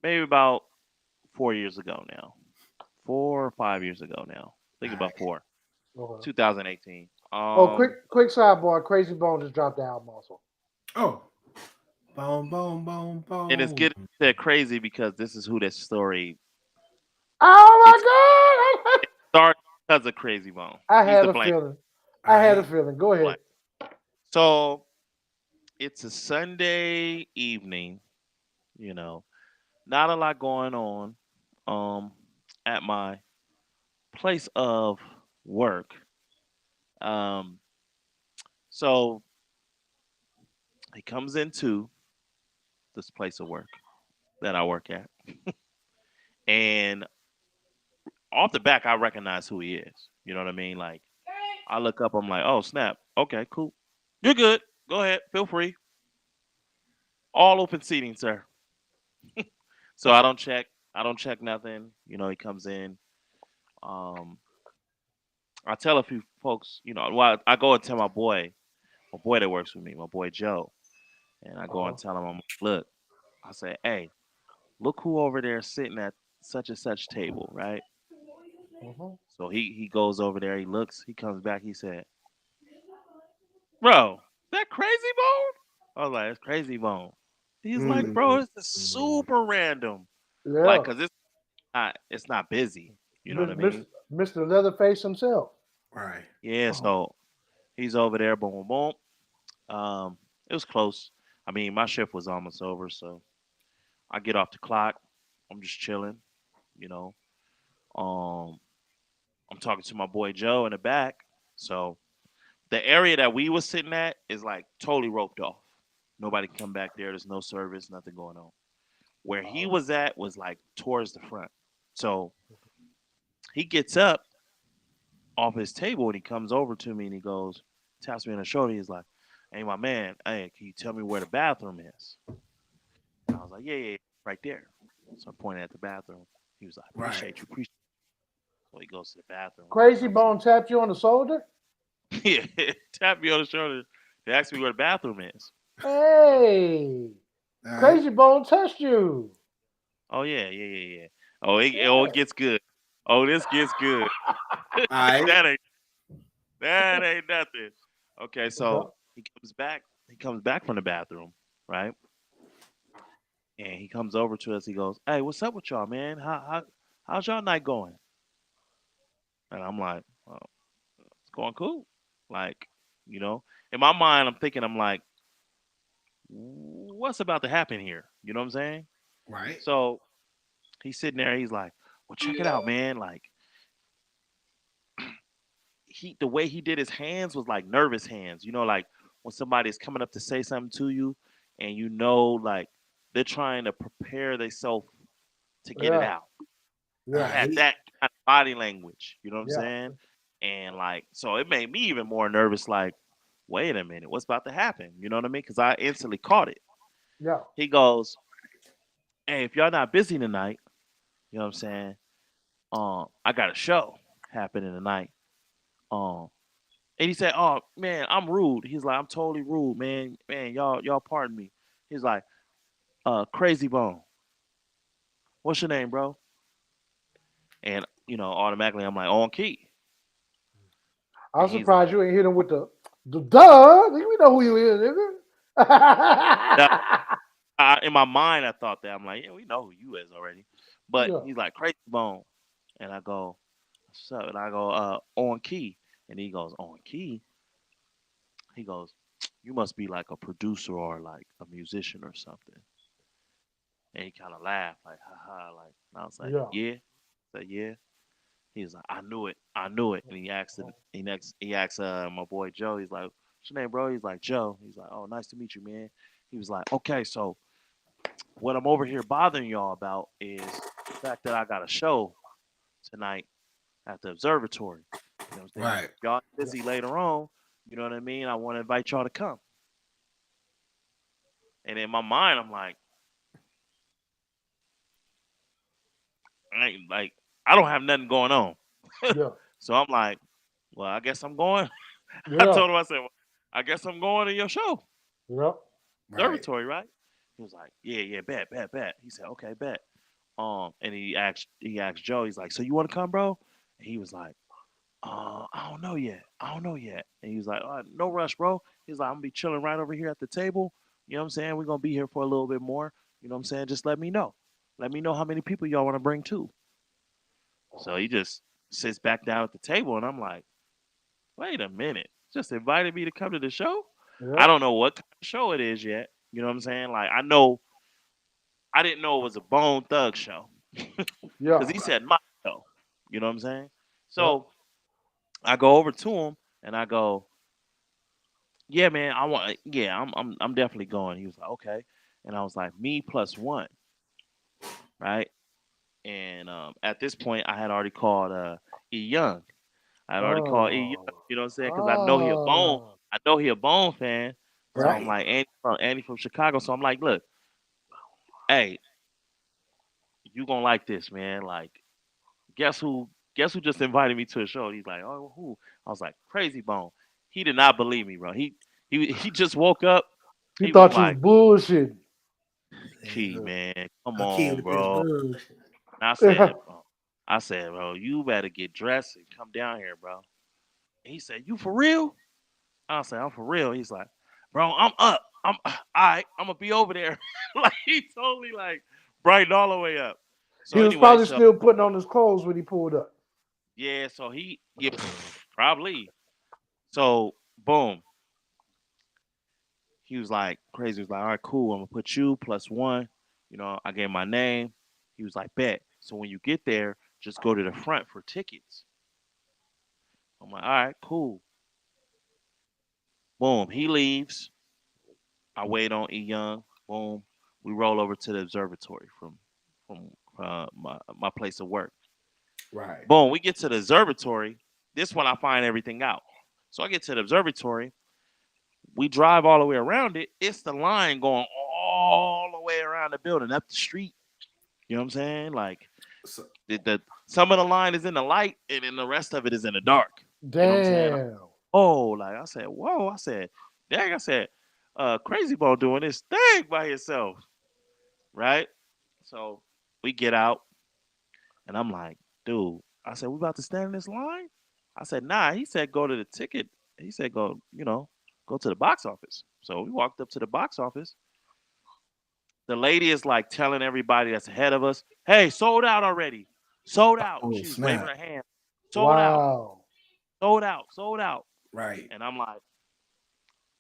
S3: maybe about 4 years ago now. 4 or 5 years ago now. I think
S1: all
S3: about four.
S2: Okay.
S3: 2018.
S2: Oh, quick sidebar. Crazy Bone just dropped the album also.
S1: oh, boom, boom, boom,
S3: And it's
S1: boom.
S3: getting that crazy because this is who this story. It's
S2: Oh my god!
S3: it started because of Crazy Bone.
S2: I
S3: He's
S2: had
S3: the
S2: a
S3: blame.
S2: feeling.
S1: All
S2: I had a
S1: right.
S2: feeling. Go ahead.
S3: Like so, it's a Sunday evening. You know, not a lot going on. Um, at my place of work. Um, so he comes into this place of work that I work at, and off the back, I recognize who he is. You know what I mean? Like, I look up, I'm like, oh snap, okay, cool, you're good. Go ahead, feel free. All open seating, sir. So I don't check nothing. You know, he comes in. Um, I tell a few folks, well, I go and tell my boy that works with me, my boy Joe, and I
S2: Uh
S3: go
S2: huh.
S3: and tell him, I'm like, look, I say, hey, look who over there sitting at such and such table, right?
S2: Uh huh.
S3: So he goes over there, he looks, he comes back, he said, bro, that Crazy Bone? I was like, it's Crazy Bone. He's like,
S1: Mm,
S3: bro, this is
S1: mm,
S3: super random. Like,
S2: Yeah.
S3: cause it's not busy. You know what I mean?
S2: Mr. Leatherface himself.
S1: right.
S3: Yeah.
S2: Uh-huh.
S3: So he's over there, boom, boom, boom. It was close. I mean, my shift was almost over, so I get off the clock. I'm just chilling. You know, um, I'm talking to my boy Joe in the back. So the area that we was sitting at is like totally roped off. Nobody can come back there. There's no service, nothing going on. Where he
S2: Uh-huh.
S3: was at was like towards the front. So he gets up off his table and he comes over to me and he goes, taps me on the shoulder. He's like, hey, my man, hey, can you tell me where the bathroom is? And I was like, yeah, right there. So I pointed at the bathroom. He was like,
S1: Right.
S3: appreciate. So he goes to the bathroom,
S2: Crazy
S3: comes in.
S2: Bone tapped you on the shoulder.
S3: Yeah, tap me on the shoulder. They asked me where the bathroom is.
S2: Hey,
S1: All right.
S2: Crazy Bone touched you.
S3: Oh yeah. Oh, it gets good. Oh, this gets good.
S1: All right.
S3: that ain't that ain't nothing. Okay,
S2: Yeah.
S3: so he comes back. He comes back from the bathroom, right? And he comes over to us. He goes, "Hey, what's up with y'all, man? How's y'all night going?" And I'm like, "Oh, it's going cool." Like, in my mind, I'm thinking, I'm like, "What's about to happen here?" You know what I'm saying?
S1: Right.
S3: So he's sitting there. He's like, "Well, check it out, man. Like, the way he did his hands was like nervous hands. Like when somebody's coming up to say something to you, and like they're trying to prepare themselves to get it
S2: Yeah.
S3: out.
S1: All
S3: He
S2: Yeah.
S3: had
S1: right.
S3: that kind of body language. You know what I'm
S2: Yeah.
S3: saying? And like, so it made me even more nervous. Like, wait a minute, what's about to happen? You know what I mean? Because I instantly caught it.
S2: Yeah.
S3: He goes, "Hey, if y'all not busy tonight, you know what I'm saying? I got a show happening tonight. Um, and he said, "Oh man, I'm rude." He's like, "I'm totally rude, man. Man, y'all pardon me." He's like, Crazy Bone, what's your name, bro?" And automatically I'm like, "On key."
S2: I'm
S3: And he's
S2: surprised
S3: like,
S2: you ain't hit him with the duh. Nigga, we know who you is, nigga.
S3: "Nah." In my mind, I thought that. I'm like, "Yeah, we know who you is already." But
S2: Yeah.
S3: he's like, "Crazy Bone," and I go, "What's up?" And I go, "On key," and he goes, "On key." He goes, "You must be like a producer or like a musician or something." And he kind of laughed, like, haha, like, and I was like,
S2: Yeah.
S3: "Yeah." I said, "Yeah." He was like, "I knew it. I knew it." And he asked my boy Joe, he's like, "What's your name, bro?" He's like, "Joe." He's like, "Oh, nice to meet you, man." He was like, "Okay, so what I'm over here bothering y'all about is the fact that I got a show tonight at the observatory. You know what I'm saying?
S1: Right.
S3: If y'all
S2: Yeah.
S3: busy later on, you know what I mean? I want to invite y'all to come." And in my mind, I'm like, I don't have nothing going on.
S2: Yeah.
S3: So I'm like, well, I guess I'm going. I
S2: Yeah.
S3: told him, I said, well, I guess I'm going to your show,
S2: Yep.
S1: Right.
S3: observatory, right? He was like, yeah, yeah, bet, bet, bet. He said, okay, bet. And he asked Joe, he's like, so you want to come, bro? And he was like, I don't know yet. I don't know yet. And he was like, no rush, bro. He's like, I'm gonna be chilling right over here at the table. You know what I'm saying? We're gonna be here for a little bit more. You know what I'm saying? Just let me know. Let me know how many people y'all want to bring too. So he just sits back down at the table, and I'm like, wait a minute. Just invited me to come to the show? I
S2: Yep.
S3: don't know what kind of show it is yet. You know what I'm saying? Like, I didn't know it was a Bone Thug show
S2: Yeah.
S3: because he said my show. You know what I'm saying?
S2: Yep.
S3: So I go over to him and I go, yeah, man, I'm definitely going. He was like, okay. And I was like, me plus one, right? And at this point, I had already called E Young. I had already called E Young.
S2: Oh.
S3: You know what I'm saying? Because I know he a Bone.
S2: Oh.
S3: I know he a Bone fan. So I'm
S1: Right.
S3: like, Andy from Chicago. So I'm like, look, hey, you gonna like this, man? Like, guess who? Guess who just invited me to a show? He's like, oh, who? I was like, Crazy Bone. He did not believe me, bro. He just woke up.
S2: He
S3: He was
S2: thought you was
S3: like,
S2: bullshitting.
S3: Key,
S1: Look,
S3: man, come
S1: a kid
S3: on,
S1: with this
S3: bro.
S1: bullshit.
S3: And
S2: Yeah.
S3: I said, bro, you better get dressed and come down here, bro. And he said, you for real? I said, I'm for real. He's like, bro, I'm up. I'm all right. I'm gonna be over there. Like he totally like brightened all the way up. So
S2: He was
S3: anyway,
S2: probably
S3: so
S2: still putting on his clothes when he pulled up.
S3: yeah, so yeah, probably. So boom, he was like crazy. He was like, all right, cool. I'm gonna put you plus one. I gave my name. He was like, bet. So when you get there, just go to the front for tickets. I'm like, all right, cool. Boom. He leaves. I wait on E Young. Boom. We roll over to the observatory from my place of work.
S1: Right.
S3: Boom. We get to the observatory. This one I find everything out. So I get to the observatory. We drive all the way around it. It's the line going all the way around the building, up the street. You know what I'm saying? Like
S1: So,
S3: some of the line is in the light, and then the rest of it is in the dark. You know what I'm saying?
S2: Damn.
S3: Oh, like I said, whoa. I said, dang. I said, Crazy Bone doing this thing by himself, right? So we get out, and I'm like, dude. I said, we about to stand in this line? I said, nah. He said, go to the ticket. He said, go to the box office. So we walked up to the box office. The lady is like telling everybody that's ahead of us, hey, sold out already. Sold out.
S1: oh
S3: She was waving
S1: snap.
S3: her hand. Sold out.
S2: Wow.
S3: Sold out. Sold out.
S1: Right.
S3: And I'm like,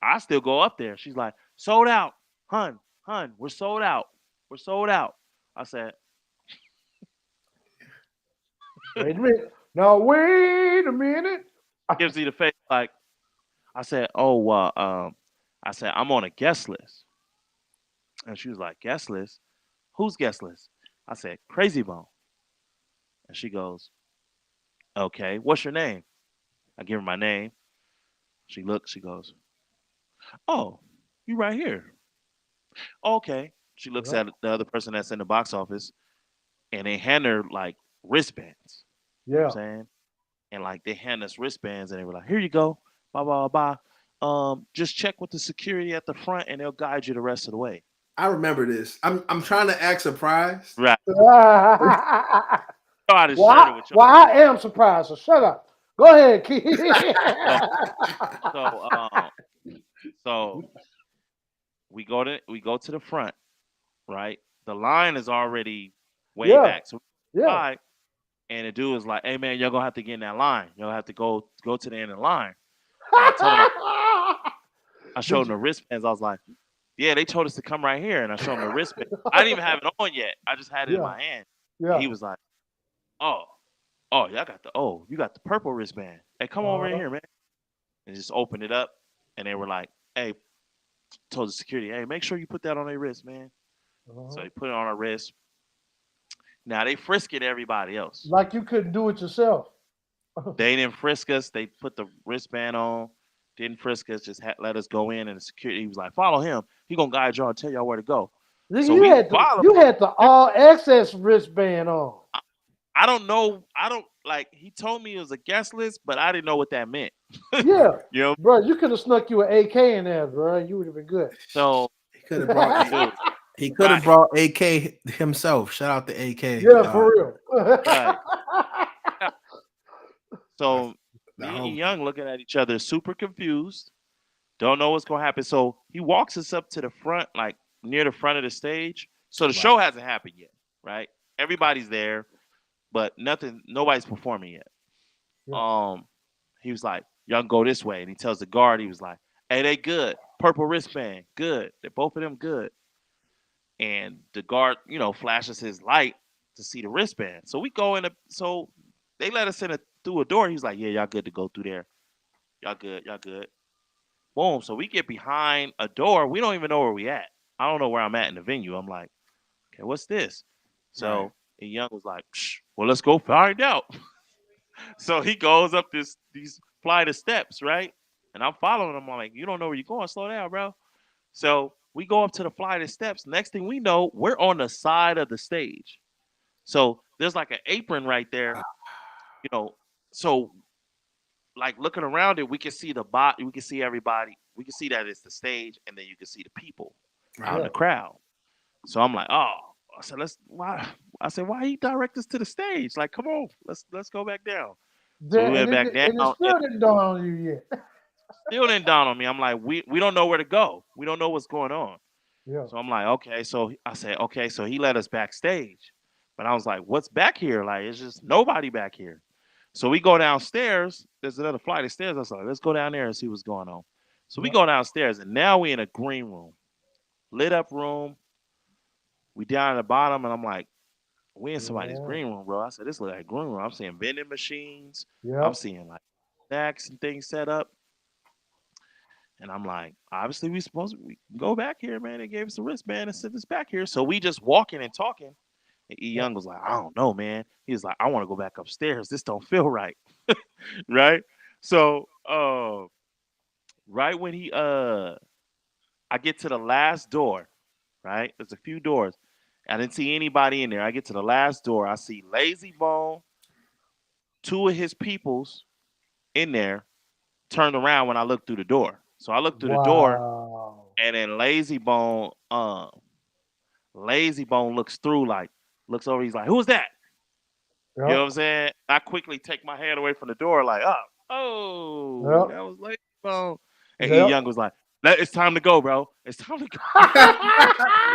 S3: I still go up there. She's like, sold out. Hun, we're sold out. We're sold out. I said,
S2: Wait a minute. Now wait a minute.
S3: gives me the face like, I said, oh, I said, I'm on a guest list. And she was like, guest list? Who's guest list? I said, Crazy Bone. And she goes, okay, what's your name? I give her my name. She looks, she goes, oh, you right here. Okay. She looks
S2: Yep.
S3: at the other person that's in the box office and they hand her like wristbands. You know
S2: Yeah.
S3: what I'm saying? And like they hand us wristbands and they were like, here you go, blah blah blah. Just check with the security at the front and they'll guide you the rest of the way.
S1: I remember this. I'm trying to act surprised.
S3: Right.
S2: Well,
S3: So I just shared it with y'all.
S2: I am surprised. So shut up. Go ahead, Keith.
S3: So so so we go to the front, right? The line is already way
S2: Yeah.
S3: back. So
S2: Yeah.
S3: by and the dude was like, hey man, y'all gonna have to get in that line. Y'all have to go to the end of the line. And I told him I showed
S2: Did
S3: him
S2: you?
S3: the wristbands. I was like, yeah, they told us to come right here. And I showed him the wristband. I didn't even have it on yet. I just had it in
S2: Yeah.
S3: my hand. And
S2: Yeah.
S3: he was like, oh, y'all got you got the purple wristband. Hey, come over
S2: Uh-huh.
S3: here, man. And just opened it up. And they were like, hey, told the security, hey, make sure you put that on their wrist, man. So
S2: Uh-huh.
S3: they put it on our wrist. Now they frisking everybody else.
S2: Like you couldn't do it yourself.
S3: They didn't frisk us. They put the wristband on. Didn't frisk us. Just let us go in. And the security he was like, follow him. He gonna guide y'all and tell y'all where to go. So
S2: You
S3: we
S2: had the
S3: followed.
S2: you had the all access wristband on.
S3: I don't know. I don't like. He told me it was a guest list, but I didn't know what that meant.
S2: Yeah.
S3: You know.
S2: Bro, you could have snuck you an AK in there, bro. You would have been good.
S3: So,
S1: He could have brought
S3: dude,
S1: he could have
S3: right,
S1: brought AK himself. Shout out to AK.
S2: Yeah, for real.
S3: right. Yeah.
S1: I,
S3: So
S1: I
S3: me and
S1: hope
S3: Young looking at each other, super confused. Don't know what's gonna happen. So he walks us up to the front, like near the front of the stage. So the
S1: right.
S3: show hasn't happened yet, right? Everybody's there, but nobody's performing yet.
S2: Yeah.
S3: Um, he was like, "Y'all go this way," and he tells the guard, he was like, "Hey, they good. Purple wristband, good. They both of them good." And the guard, flashes his light to see the wristband. So we go in. So they let us in through a door. He's like, "Yeah, y'all good to go through there. Y'all good. Y'all good." Boom. So we get behind a door. We don't even know where we at. I don't know where I'm at in the venue. I'm like, "Okay, what's this?"
S1: Right.
S3: So and Young was like, "Well, let's go find out." So he goes up these flight of steps, right? And I'm following him. I'm like, "You don't know where you're going. Slow down, bro." So we go up to the flight of steps. Next thing we know, we're on the side of the stage. So there's like an apron right there, you know. So like looking around it, we can see the bot, we can see everybody, we can see that it's the stage, and then you can see the people out in
S1: Right.
S3: the
S2: Yeah.
S3: crowd. So I'm like, oh, I said, let's why? I said, why he direct us to the stage? Like, come on, let's go back down. So we
S2: And
S3: went back down,
S2: it
S3: and
S2: still didn't dawn on you yet.
S3: still didn't dawn on me. I'm like, we don't know where to go. We don't know what's going on.
S2: Yeah.
S3: So I'm like, okay. So I said, okay. So he let us backstage, but I was like, what's back here? Like, it's just nobody back here. So we go downstairs. There's another flight of stairs. I was like, let's go down there and see what's going on. So we
S2: Yeah.
S3: go downstairs, and now we in a green room, lit up room. We down at the bottom, and I'm like, we in somebody's
S2: Yeah.
S3: green room, bro. I said, this look like a green room. I'm seeing vending machines. I'm
S2: Yep.
S3: seeing like snacks and things set up. And I'm like, obviously we go back here, man. They gave us a wristband and sent us back here. So we just walking and talking. And E
S2: Yeah.
S3: Young was like, I don't know, man. He was like, I want to go back upstairs. This don't feel right. Right? So right when I get to the last door, right? There's a few doors. I didn't see anybody in there. I get to the last door. I see Lazy Bone, two of his peoples in there, turned around when I looked through the door. So I looked through the door,
S2: Wow.
S3: and then Lazy Bone looks through, like looks over. He's like, "Who's that?" You know what
S2: Yep.
S3: I'm saying? I quickly take my hand away from the door, like, oh,
S2: Yep.
S3: that was Lazy Bone. And E
S2: Yep.
S3: Young was like, "It's time to go, bro. It's time to go."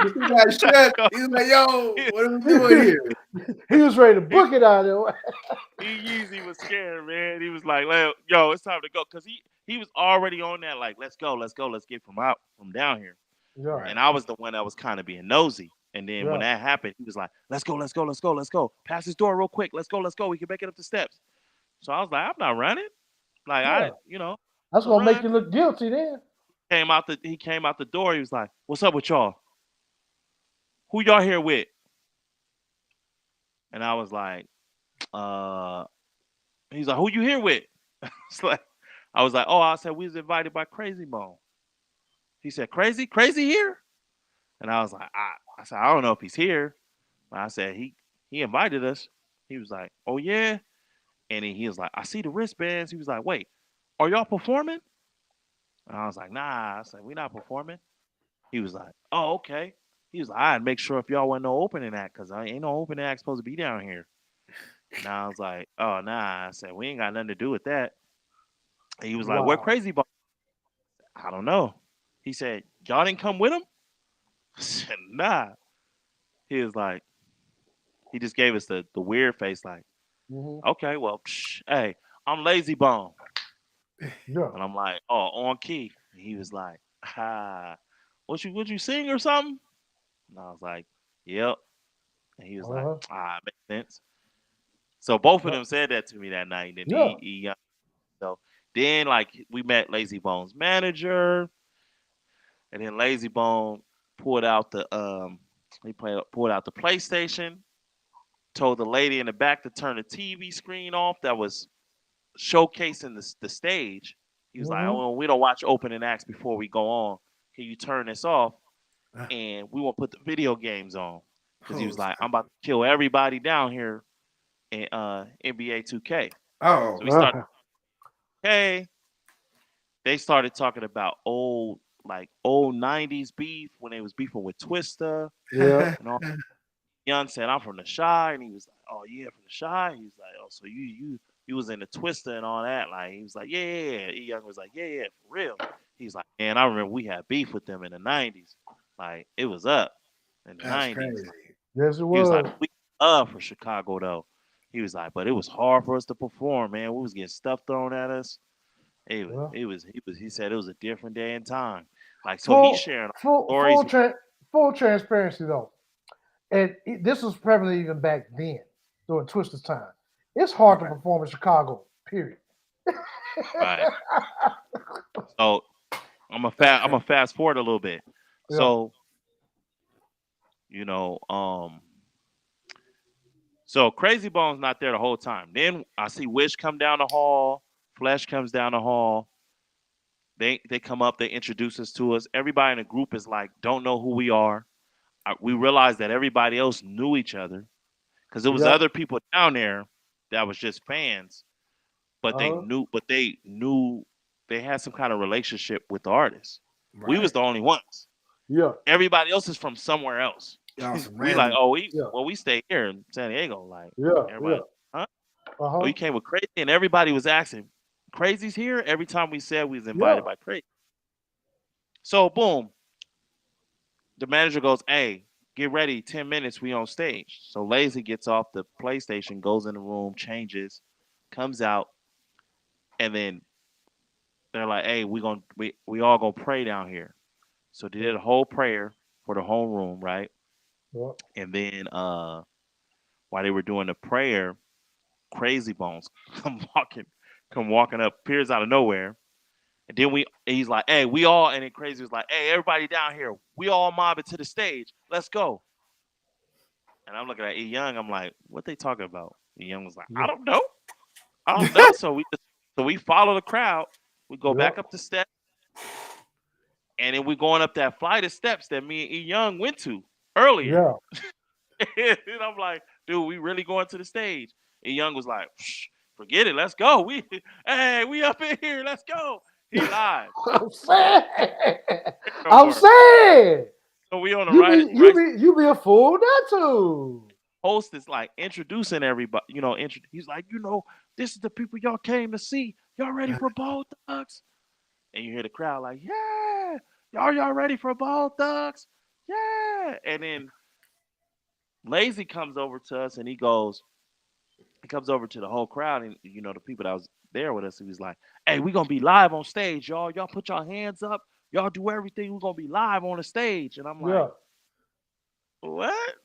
S1: You think I should? He's like, yo, what are we doing here?
S2: He was ready to book it out of there.
S3: Yeezy was scared, man. He was like, "Yo, it's time to go," because he was already on that, like, "Let's go, let's go, let's get from down here."
S2: Yeah.
S1: Right.
S3: And I was the one that was kind of being nosy. And then when
S2: Yeah.
S3: that happened, he was like, "Let's go, let's go, let's go, let's go. Pass this door real quick. Let's go, let's go. We can make it up the steps." So I was like, "I'm not running. Like
S2: Yeah. That's
S3: to
S2: gonna make
S3: run."
S2: you look guilty then.
S3: He came out the door. He was like, "What's up with y'all? Who y'all here with?" And I was like, "Uh." He's like, "Who you here with?" It's like, I was like, "Oh," I said, "We was invited by Crazy Bone." He said, Crazy here?" And I was like, I said, "I don't know if he's here." But I said, he invited us. He was like, "Oh yeah," and then he was like, "I see the wristbands." He was like, "Wait, are y'all performing?" And I was like, "Nah." I said, "We not performing." He was like, "Oh okay." He was like, "I'd make sure if y'all wasn't no opening act, cause I ain't no opening act supposed to be down here." And I was like, "Oh nah." I said, "We ain't got nothing to do with that." And he was like, "Where
S2: Wow.
S3: Crazy Ball?" I don't know. He said, "Y'all didn't come with him?" I said, "Nah." He was like, he just gave us the weird face, like,
S2: Hmm.
S3: "Okay, well, hey, I'm Lazy Bone."
S2: Yeah.
S3: And I'm like, "Oh, on key." And he was like, what you sing or something?" And I was like, "Yep." And he was like,
S2: Uh-huh.
S3: makes sense. So both of
S2: Yeah.
S3: them said that to me that night. And
S2: Yeah.
S3: so then like we met Lazy Bone's manager, and then Lazy Bone pulled out the pulled out the PlayStation, told the lady in the back to turn the TV screen off that was showcasing the stage. He was like,
S2: Hmm.
S3: "Oh, we don't watch opening acts before we go on. Can you turn this off? And we won't put the video games on." Because he
S1: Oh
S3: was like, "I'm about to kill everybody down here in NBA 2K."
S1: oh
S3: So we started,
S2: Uh-huh.
S3: hey, they started talking about old 90s beef when they was beefing with Twista
S2: Yeah.
S3: and all. Young said, "I'm from the Shy," and he was like, "Oh yeah, from the Shy." He was like, "Oh, so you was in the Twister and all that." Like he was like, "Yeah, yeah, yeah." Young was like, "Yeah, yeah, for real." He's like, "Man, I remember we had beef with them in the '90s. Like it was up in the
S1: that's
S3: '90s."
S1: crazy.
S2: Yes, it
S3: He was like,
S2: was.
S3: "We up for Chicago though." He was like, "But it was hard for us to perform, man. We was getting stuff thrown at us.
S2: Yeah.
S3: He said it was a different day and time. Like so he's
S2: Full,
S3: sharing
S2: full,
S3: stories.
S2: full, full transparency though, and this was prevalent even back then during Twister's time. It's hard to
S1: Right.
S2: perform in Chicago. Period.
S3: Right. So
S1: That's
S3: I'm a
S1: crazy.
S3: fast forward a little bit.
S2: Yeah.
S3: So you know, so Crazy Bone's not there the whole time. Then I see Wish come down the hall, Flesh comes down the hall. They come up, they introduce us to us. Everybody in the group is like, don't know who we are. We realized that everybody else knew each other because there was
S2: Yep.
S3: other people down there that was just fans, but
S2: Uh huh.
S3: they knew they had some kind of relationship with the artist. We was
S1: Right.
S3: the only ones.
S2: Yeah.
S3: Everybody else is from somewhere else.
S1: Y'all some
S3: We like,
S1: random.
S3: oh,
S2: Yeah.
S3: we stay here in San Diego. Like
S2: Yeah.
S3: everybody,
S2: Yeah.
S3: huh?
S2: Uh
S3: Oh,
S2: huh.
S3: you came with Crazy, and everybody was asking, Crazy's here. Every time we said we was
S2: Yeah.
S3: invited by Crazy. So boom, the manager goes, "Hey, get ready. 10 minutes, we on stage." So Lazy gets off the PlayStation, goes in the room, changes, comes out, and then they're like, "Hey, we all gonna pray down here." So they
S2: Yeah.
S3: did a whole prayer for the whole room, right?
S2: Yeah.
S3: And then while they were doing the prayer, Crazy Bones come walking up, appears out of nowhere. And then he's like, "Hey, we all," and then Crazy was like, "Hey, everybody down here, we all mob it to the stage. Let's go." And I'm looking at E Young, I'm like, "What they talking about?" E Young was like, "I
S2: Yeah.
S3: don't know. I don't know." So we follow the crowd. We go
S2: Yeah.
S3: back up the steps, and then we going up that flight of steps that me and E Young went to earlier.
S2: Yeah.
S3: And I'm like, "Dude, we really going to the stage?" And Young was like, "Forget it. Let's go. Hey, we up in here. Let's go." He lied.
S2: I'm saying.
S3: No
S2: I'm
S3: more.
S2: saying.
S3: So we on the
S2: You
S3: right
S2: be you
S3: right
S2: be you be a fool not to.
S3: host is like introducing everybody. He's like, this is the people y'all came to see. Y'all ready for Ball Thugs? And you hear the crowd like, yeah, y'all ready for Ball Thugs? Yeah. And then Lazy comes over to us and he comes over to the whole crowd and the people that was there with us. He was like, "Hey, we gonna be live on stage, y'all. Y'all put your hands up. Y'all do everything. We're gonna be live on the stage." And I'm
S2: Yeah.
S3: like, "What?"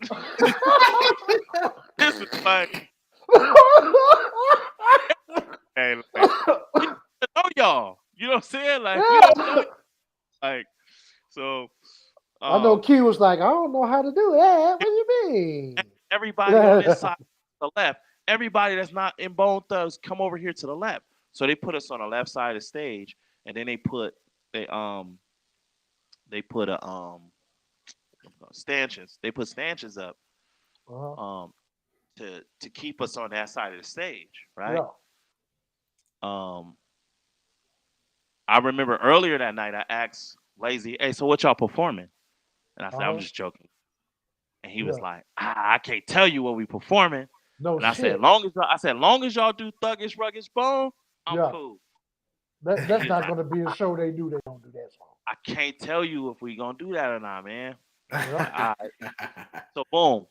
S3: This is like, hey, like we don't know y'all. You know what I'm saying? Like we don't know. Like so,
S2: I know
S3: um,
S2: Key was like, I don't know how to do that. What do you mean?
S3: everybody on this side, to the left. Everybody that's not in Bone Thugs, come over here to the left. So they put us on the left side of the stage, and then they put a stanchions. They put stanchions up.
S2: Uh-huh.
S3: Um, to keep us on that side of the stage, right?
S2: Yeah.
S3: Um, I remember earlier that night I asked Lazy, "Hey, so what y'all performing?" And I said, "I'm
S2: Uh-huh.
S3: just joking." And he was
S2: Yeah.
S3: like, I can't tell you what we performing.
S2: No
S3: And I said,
S2: shit.
S3: long as y'all do Thuggish Ruggish Bone, I'm
S2: Yeah.
S3: cool. And
S2: That's
S3: he was
S2: not
S3: like,
S2: gonna be a show they do. They don't do that song.
S3: I can't tell you if we gonna do that or not, man. I'm
S2: Yeah.
S3: like, all right. So boom,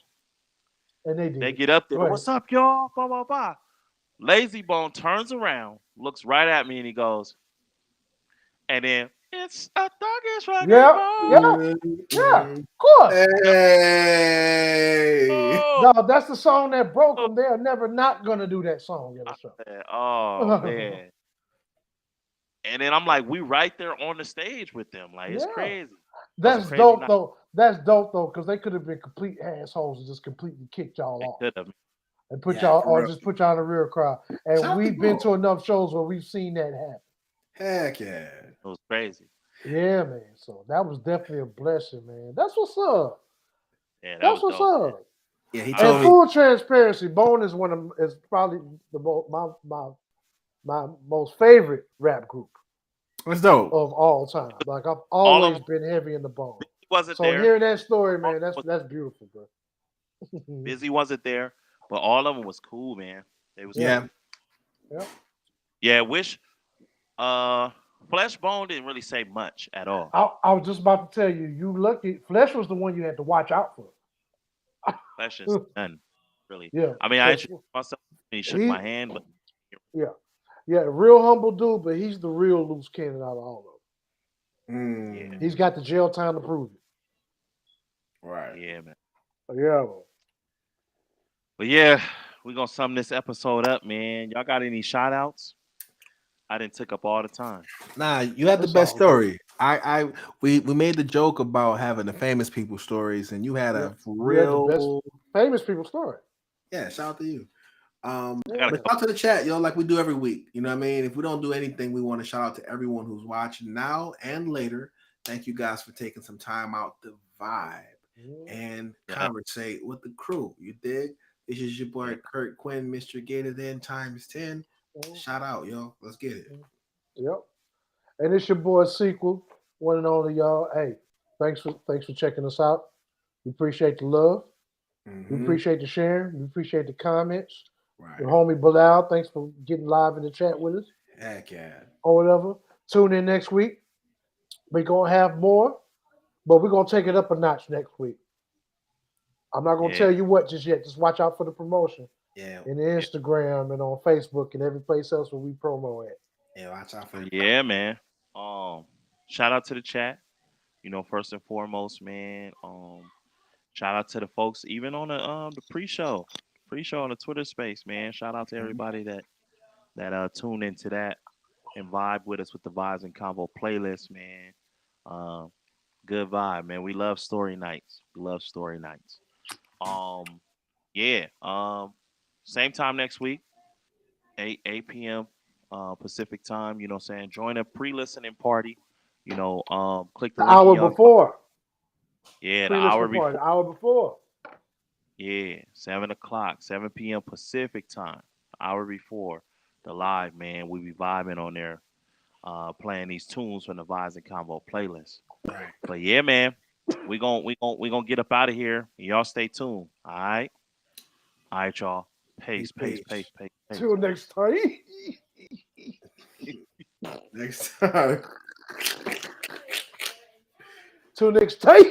S2: And they
S3: they
S2: did.
S3: get up there.
S2: Go ahead.
S3: What's up, y'all? Blah blah blah. Lazy Bone turns around, looks right at me, and he goes, and then it's a Thuggish Ruggish
S2: Yeah. Yeah.
S3: Bone.
S2: Yeah. Of course.
S1: Hey.
S3: Oh,
S2: No, that's the song that broke them. They are never not gonna do that song in
S3: I
S2: the show.
S3: said, oh man. And then I'm like, we right there on the stage with them. Like it's
S2: Yeah.
S3: crazy. It was a
S2: That's
S3: crazy
S2: dope
S3: night.
S2: though. That's dope though, because they could have been complete assholes and just completely kicked y'all
S3: They
S2: off
S3: could have.
S2: and put
S1: Yeah,
S2: y'all
S1: for
S2: or
S1: real.
S2: just put y'all in the real crowd. And
S1: Shout out to
S2: we've been
S1: bro.
S2: to enough shows where we've seen that happen.
S1: Heck yeah.
S3: It was crazy.
S2: Yeah, man. So that was definitely a blessing, man. That's what's up.
S3: Yeah, that
S2: That's
S3: was
S2: what's
S3: dope, man.
S2: up.
S1: Yeah, he
S3: I
S2: And
S1: told
S3: remember.
S1: me.
S2: full transparency, Bone is is probably my most favorite rap group
S1: What's dope?
S2: of all time. Like I've
S3: All of
S2: always
S3: them.
S2: been heavy in the Bone.
S3: Busy wasn't
S2: So
S3: there.
S2: hearing that story,
S3: All of
S2: man,
S3: them was,
S2: that's beautiful, bro.
S3: Busy wasn't there, but all of them was cool, man. They was
S2: Yeah,
S1: Yeah.
S3: cool.
S2: yeah.
S3: Yeah, wish. Uh, Flesh Bone didn't really say much at all.
S2: I was just about to tell you, you lucky. Flesh was the one you had to watch out for.
S3: Flesh is none, really.
S2: Yeah,
S3: I mean, I
S2: because
S3: introduced myself. He shook
S2: he,
S3: my hand, but
S2: yeah, yeah, real humble dude, but he's the real loose cannon out of all of them.
S3: yeah,
S2: He's
S1: Mm,
S2: got the jail time to prove it.
S1: right.
S3: yeah, man.
S2: Yeah, bro.
S3: But yeah, we gonna sum this episode up, man. Y'all got any shout outs? I didn't took up all the time.
S1: Nah, you had the
S2: It's
S1: best
S2: all good.
S1: story. We made the joke about having the famous people stories, and you had
S2: Yeah,
S1: a
S2: you had the best
S1: real
S2: famous people story.
S1: yeah. Shout out to you.
S3: I got
S2: Yeah,
S3: a
S1: But
S3: couple.
S1: shout out to the chat, yo, like we do every week. You know what I mean? If we don't do anything, we want to shout out to everyone who's watching now and later. Thank you guys for taking some time out to vibe
S2: yeah,
S1: and
S3: Yeah,
S1: conversate with the crew. You dig? This is your
S3: yeah,
S1: boy Kurt Quinn, Mr. Gator then times 10.
S2: yeah,
S1: Shout out, yo. Let's get it.
S2: yep. And it's your boy sequel, one and only y'all. Hey, thanks for checking us out. We appreciate the love. We
S1: Mm-hmm.
S2: appreciate the sharing. We appreciate the comments. The
S1: Right.
S2: homie Bilal, thanks for getting live in the chat with us
S1: Heck yeah.
S2: or whatever. Tune in next week. We're gonna have more, but we're gonna take it up a notch next week. I'm not gonna
S3: yeah,
S2: tell you what just yet. Just watch out for the promotion
S1: Yeah.
S2: in the
S3: yeah,
S2: Instagram and on Facebook and every place else where we promo at.
S1: Yeah. Watch out for the
S3: yeah, man. Um, Shout out to the chat. First and foremost, man. Shout out to the folks even on the pre-show on the Twitter space, man. Shout out to everybody that tuned into that and vibe with us with the vibes and combo playlist, man. Um, Good vibe, man. We love story nights. We love story nights. Um, yeah. Same time next week, 8 p.m. Pacific time. You know what I'm saying? Join a pre-listening party. Click the
S2: The
S3: link in
S2: hour
S3: your
S2: before.
S3: yeah, the hour
S2: Pre-listening party.
S3: before.
S2: The hour before.
S3: Yeah, 7 o'clock, 7 p.m. Pacific time. Hour before the live, man. We be vibing on there, playing these tunes from the Vibes and Combo playlist.
S1: right.
S3: But yeah, man, we gonna get up out of here. Y'all stay tuned. All right, y'all. Pace, pace, pace,
S1: Peace.
S3: pace, pace.
S2: Till next time.
S1: Next time.
S2: Till next time.